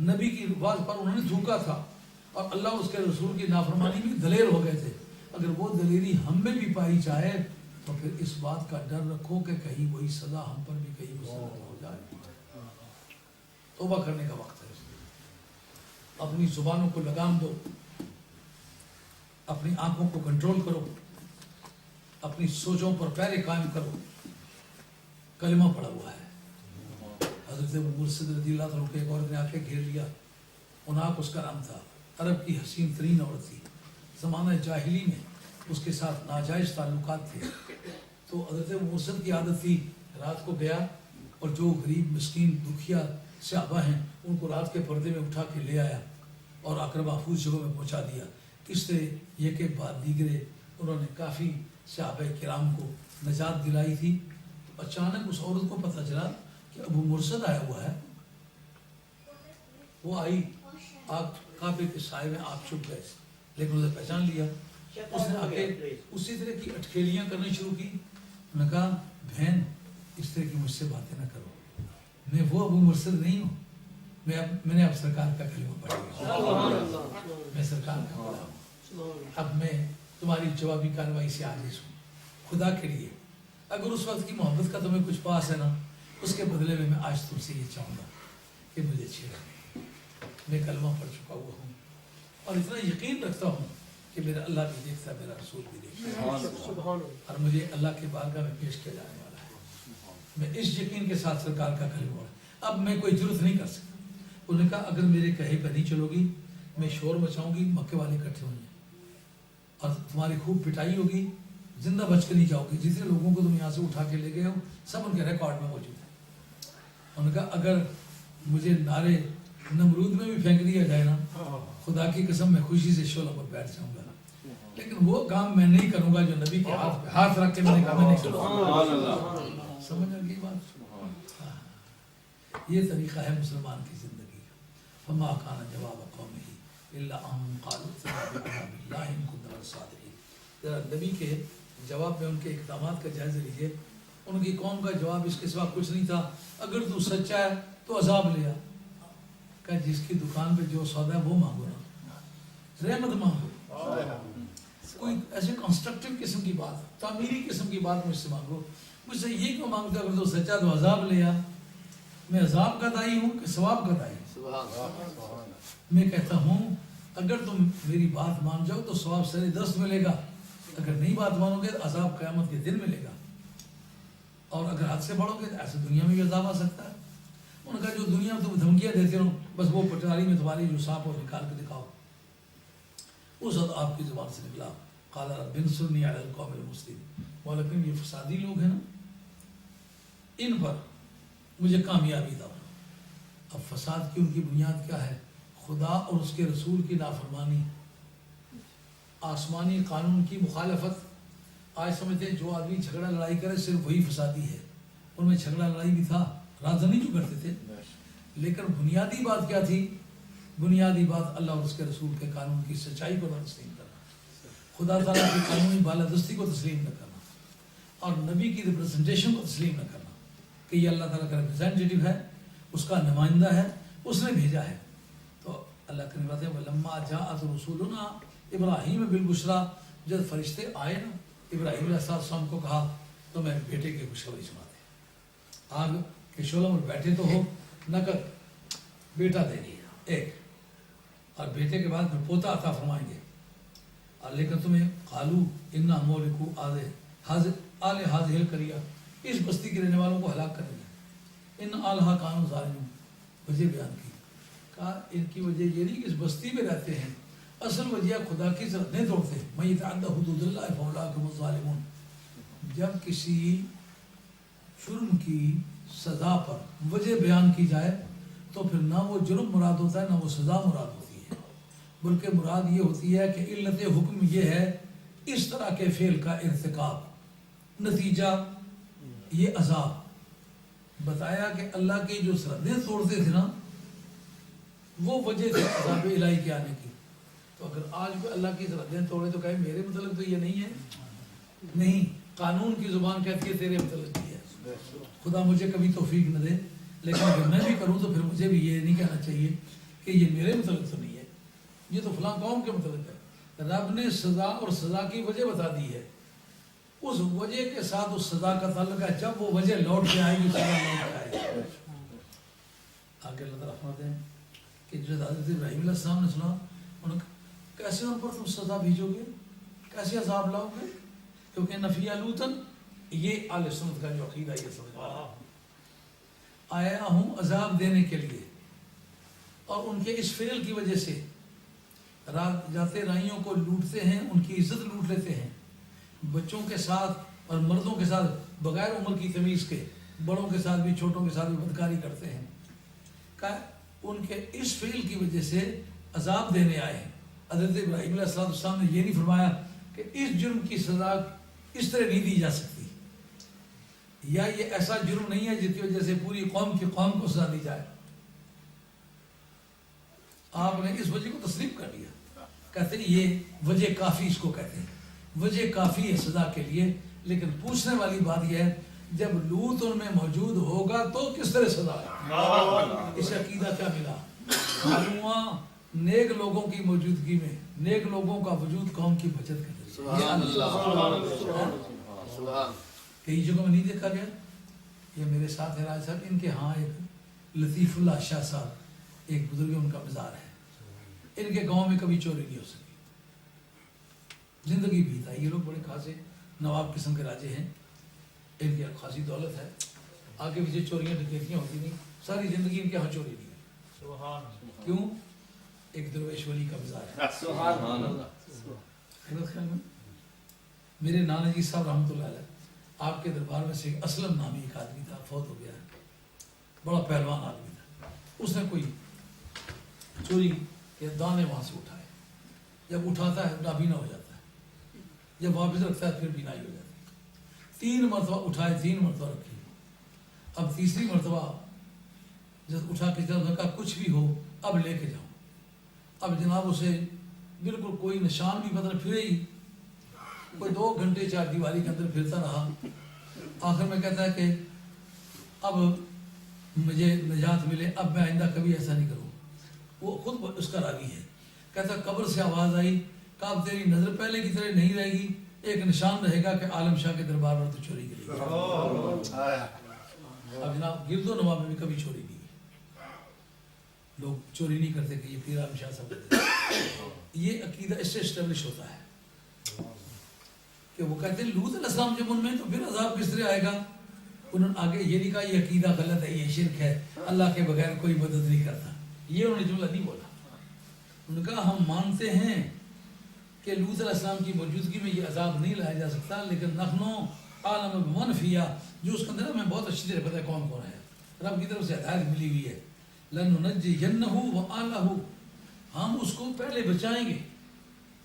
نبی کی بات پر انہوں نے تھوکا تھا, اور اللہ اس کے رسول کی نافرمانی میں دلیر ہو گئے تھے. اگر وہ دلیری ہم میں بھی پائی جائے تو پھر اس بات کا ڈر رکھو کہ کہیں وہی سزا ہم پر بھی کہیں مسلط ہو جائے. توبہ کرنے کا وقت ہے. اپنی زبانوں کو لگام دو, اپنی آنکھوں کو کنٹرول کرو, اپنی سوچوں پر پہرے قائم کرو. کلمہ پڑا ہوا ہے. حضرت مرشد رضی اللہ عنہ کے ایک عورت نے آ کے گھیر لیا, اناق اس کا نام تھا, عرب کی حسین ترین عورت تھی. زمانہ جاہلی میں اس کے ساتھ ناجائز تعلقات تھے. تو حضرت مرشد کی عادت تھی رات کو گیا اور جو غریب مسکین دکھیا صحابہ ہیں ان کو رات کے پردے میں اٹھا کے لے آیا اور آ کر محفوظ جگہوں میں پہنچا دیا. اس طرح یہ کہ بعد دیگرے انہوں نے کافی صحابہ کرام کو نجات دلائی تھی. اچانک اس عورت کو پتہ چلا کہ ابو مرشد آیا ہوا ہے. وہ آئی, آگ کعبے کے سائے میں آپ چھپ گئے, لیکن اسے پہچان لیا. اس نے آ کے اسی طرح کی اٹکیلیاں کرنی شروع کی. میں نے کہا بہن اس طرح کی مجھ سے باتیں نہ کرو, میں وہ ابو مرشد نہیں ہوں, میں نے اب سرکار کا کلمہ پڑھ لیا, میں سرکار کا پڑھا ہوں. اب میں تمہاری جوابی کارروائی سے عاجز ہوں. خدا کے لیے اگر اس وقت کی محبت کا تمہیں کچھ پاس ہے نا, اس کے بدلے میں آج تم سے یہ چاہوں گا کہ مجھے چھیڑا. میں کلمہ پڑھ چکا ہوا ہوں اور اتنا یقین رکھتا ہوں کہ میرا اللہ بھی دیکھتا ہے, میرا رسول بھی دیکھتا ہے, اور مجھے اللہ کے بارگاہ میں پیش کیا جانے والا ہے. میں اس یقین کے ساتھ سرکار کا کلمہ پڑھا. اب میں کوئی جرت نہیں کر سکتا. انہوں نے کہا اگر میرے کہے پہ نہیں چلو گی میں شور مچاؤں گی, مکے والے اکٹھے ہوں گے اور تمہاری خوب پٹائی ہوگی, زندہ بچ کے نہیں جاؤ گے. جتنے لوگوں کو تم یہاں سے اٹھا کے لے گئے ہو سب ان کے ریکارڈ میں موجود ہے. انہوں نے کہا اگر مجھے نعرے نمرود میں بھی پھینک دیا جائے نا, خدا کی قسم میں خوشی سے شعلہ پر بیٹھ جاؤں گا, لیکن وہ کام میں نہیں کروں گا جو نبی کے ہاتھ پہ ہاتھ رکھ کے میں نے کہا میں نہیں کروں. سمجھ آ گئی بات؟ یہ طریقہ ہے مسلمان کی زندگی کا. فما کان جواب قومه الا ان قالوا ائتنا بعذاب الله ان كنتم صادقين. ذرا نبی کے جواب میں ان کے اقدامات کا جائزہ لیجیے. ان کی قوم کا جواب اس کے سوا کچھ نہیں تھا, اگر تو سچا ہے تو عذاب لیا. کہ جس کی دکان پہ جو سودا ہے وہ مانگو نا, رحمت مانگو. کوئی ایسے کنسٹرکٹیو قسم کی بات, تعمیری قسم کی بات مجھ سے مانگو. مجھ سے یہ کیوں مانگتا اگر تو سچا تو عذاب لیا. میں عذاب کا دائی ہوں کہ ثواب کا دائی؟ میں کہتا ہوں اگر تم میری بات مان جاؤ تو ثواب سر دست ملے گا, اگر نہیں بات مانو گے تو عذاب قیامت کے دن ملے گا, اور اگر حد سے بڑھو گے تو ایسے دنیا میں بھی عذاب آ سکتا ہے. ان کا جو دنیا میں تم دھمکیاں دیتے ہو بس وہ پٹاری میں تمہاری جو سانپ ہو نکال کے دکھاؤ. اس وقت آپ کی زبان سے نکلا قال رب انصرنی علی القوم المسلمین. لیکن یہ فسادی لوگ ہیں نا, ان پر مجھے کامیابی دو۔ اب فساد کی ان کی بنیاد کیا ہے؟ خدا اور اس کے رسول کی نافرمانی، آسمانی قانون کی مخالفت۔ آج سمجھتے ہیں جو آدمی جھگڑا لڑائی کرے صرف وہی فسادی ہے، ان میں جھگڑا لڑائی بھی تھا، رازہ نہیں جو کرتے تھے، لیکن بنیادی بات کیا تھی؟ بنیادی بات اللہ اور اس کے رسول کے قانون کی سچائی کو نہ تسلیم کرنا، خدا تعالیٰ کی قانونی بالادستی کو تسلیم نہ کرنا، اور نبی کی ریپرزنٹیشن کو تسلیم نہ کرنا کہ یہ اللہ تعالیٰ کا ریپرزینٹیٹیو ہے، اس کا نمائندہ ہے، اس نے بھیجا ہے۔ تو اللہ کی بات ہے وَلَمَّا جَاءَتْ رُسُولُنَا ابراہیم بالبشریٰ، جب فرشتے آئے نا ابراہیم علیہ السلام کو کہا تو میں بیٹے کی خوشخبری سنا دے، آگ کے شعلوں میں بیٹھے تو ہو، نقد بیٹا دے گی ایک، اور بیٹے کے بعد میں پوتا عطا فرمائیں گے، اور لیکن تمہیں قالو انا مولکو آل ہذہ القریہ، اس بستی کے رہنے والوں کو ہلاک کریں گے، ان آلہا کانوا ظالمون۔ وجہ بیان کی، کہا ان کی وجہ یہ نہیں کہ اس بستی میں رہتے ہیں، اصل وجہ خدا کی سرحدیں توڑتے ہیں، من یتعدی حدود اللہ فاولئک هم الظالمون۔ جب کسی جرم کی سزا پر وجہ بیان کی جائے تو پھر نہ وہ جرم مراد ہوتا ہے نہ وہ سزا مراد ہوتی ہے، بلکہ مراد یہ ہوتی ہے کہ علت حکم یہ ہے اس طرح کے فعل کا ارتکاب، نتیجہ یہ عذاب۔ بتایا کہ اللہ کی جو سرحدیں توڑتے تھے نا وہ وجہ تھی عذاب الہی کے آنے کی۔ تو اگر آج کوئی اللہ کی سرحدیں توڑے تو کہے میرے متعلق تو یہ نہیں ہے، نہیں، قانون کی زبان کہتی ہے تیرے متعلق بھی ہے۔ خدا مجھے کبھی توفیق نہ دے، لیکن اگر میں بھی کروں تو پھر مجھے بھی یہ نہیں کہنا چاہیے کہ یہ میرے متعلق تو نہیں ہے، یہ تو فلاں قوم کے متعلق ہے۔ رب نے سزا اور سزا کی وجہ بتا دی ہے، اس وجہ کے ساتھ اس سزا کا تعلق ہے، جب وہ وجہ لوٹ کے آئے گی سزا لوٹ کے آئے گی۔ آگے اللہ تعالیٰ فرماتے ہیں کہ جو حضرت ابراہیم علیہ السلام نے سنا، انہوں نے کیسے ان پر تم سزا بھیجو گے، کیسے عذاب لاؤ گے؟ کیونکہ نفی لوطن، یہ آل سنت کا جو عقیدہ یہ سمجھ آیا ہوں عذاب دینے کے لیے، اور ان کے اس فعل کی وجہ سے رات جاتے رائیوں کو لوٹتے ہیں، ان کی عزت لوٹ لیتے ہیں، بچوں کے ساتھ اور مردوں کے ساتھ بغیر عمر کی تمیز کے، بڑوں کے ساتھ بھی چھوٹوں کے ساتھ بھی بدکاری کرتے ہیں، کہ ان کے اس فعل کی وجہ سے عذاب دینے آئے ہیں۔ حضرت ابراہیم علیہ السلام نے یہ نہیں فرمایا کہ اس جرم کی سزا اس طرح نہیں دی جا سکتی، یا یہ ایسا جرم نہیں ہے جس کی وجہ سے پوری قوم کی قوم کو سزا دی جائے۔ آپ نے اس وجہ کو تسلیم کر لیا، کہتے ہیں یہ وجہ کافی، اس کو کہتے ہیں وجہ کافی ہے سزا کے لیے، لیکن پوچھنے والی بات یہ ہے جب لوط ان میں موجود ہوگا تو کس طرح سزا ہے؟ اس عقیدہ کیا ملا؟ معلوم نیک لوگوں کی موجودگی میں، نیک لوگوں کا وجود قوم کی بچت کرتے ہیں۔ کئی جگہوں میں نہیں دیکھا گیا، یہ میرے ساتھ ہے راج صاحب، ان کے ہاں ایک لطیف اللہ شاہ صاحب ایک بزرگ ان کا مزار ہے، ان کے گاؤں میں کبھی چوری نہیں ہو سکی، زندگی بیتا ہے، یہ لوگ بڑے خاصے نواب قسم کے راجے ہیں، ان کی خاصی دولت ہے، آگے پیچھے چوریاں ڈکیتیاں ہوتی نہیں، ساری زندگی ان کے ہاں چوری نہیں ہے۔ کیوں؟ ایک درویش ولی کا مزار ہے۔ سبحان اللہ۔ میرے نانا جی صاحب رحمۃ اللہ علیہ، آپ کے دربار میں سے اسلم نامی ایک آدمی تھا، فوت ہو گیا ہے، بڑا پہلوان آدمی تھا، اس نے کوئی چوری کے دانے وہاں سے اٹھائے، جب اٹھاتا ہے نابینا ہو جاتا ہے، جب واپس رکھتا ہے پھر بینائی ہو جاتی ہے، 3 مرتبہ اٹھائے، 3 مرتبہ رکھی، اب تیسری مرتبہ جب اٹھا کے جب کہا کچھ بھی ہو اب لے کے جاؤ، اب جناب اسے بالکل کوئی نشان بھی پتہ پھرے ہی، کوئی 2 گھنٹے 4 دیواری کے اندر پھرتا رہا، آخر میں کہتا ہے کہ اب مجھے نجات ملے، اب میں آئندہ کبھی ایسا نہیں کروں۔ وہ خود اس کا راوی ہے، کہتا قبر سے آواز آئی کہ اب تیری نظر پہلے کی طرح نہیں رہے گی، ایک نشان رہے گا کہ عالم شاہ کے دربار میں تو چوری کے لیے۔ اب جناب گرد و نواح میں بھی کبھی چوری نہیں، لوگ چوری نہیں کرتے کہ یہ پیر عالم شاہ صاحب کرتے ہیں۔ یہ عقیدہ اس سے اسٹیبلش ہوتا ہے کہ وہ کہتے ہیں لوط علیہ السلام جب ان میں تو پھر عذاب کس طرح آئے گا؟ انہوں نے آگے یہ نہیں کہا یہ عقیدہ غلط ہے، یہ شرک ہے، اللہ کے بغیر کوئی مدد نہیں کرتا، یہ انہوں نے جملہ نہیں بولا۔ انہوں نے کہا ہم مانتے ہیں کہ لوط علیہ السلام کی موجودگی میں یہ عذاب نہیں لایا جا سکتا، لیکن نحنو عالم بمن فیہا، جو اس کے اندر ہمیں بہت اچھی طرح پتہ ہے کون کون ہے، رب کی طرف سے ہدایت ملی ہوئی ہے. لننجینہ وآلہ، ہم اس کو پہلے بچائیں گے،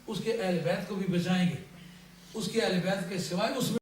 اس کے اہل بیت کو بھی بچائیں گے، اس کے اہل بیت کے سوائے اس میں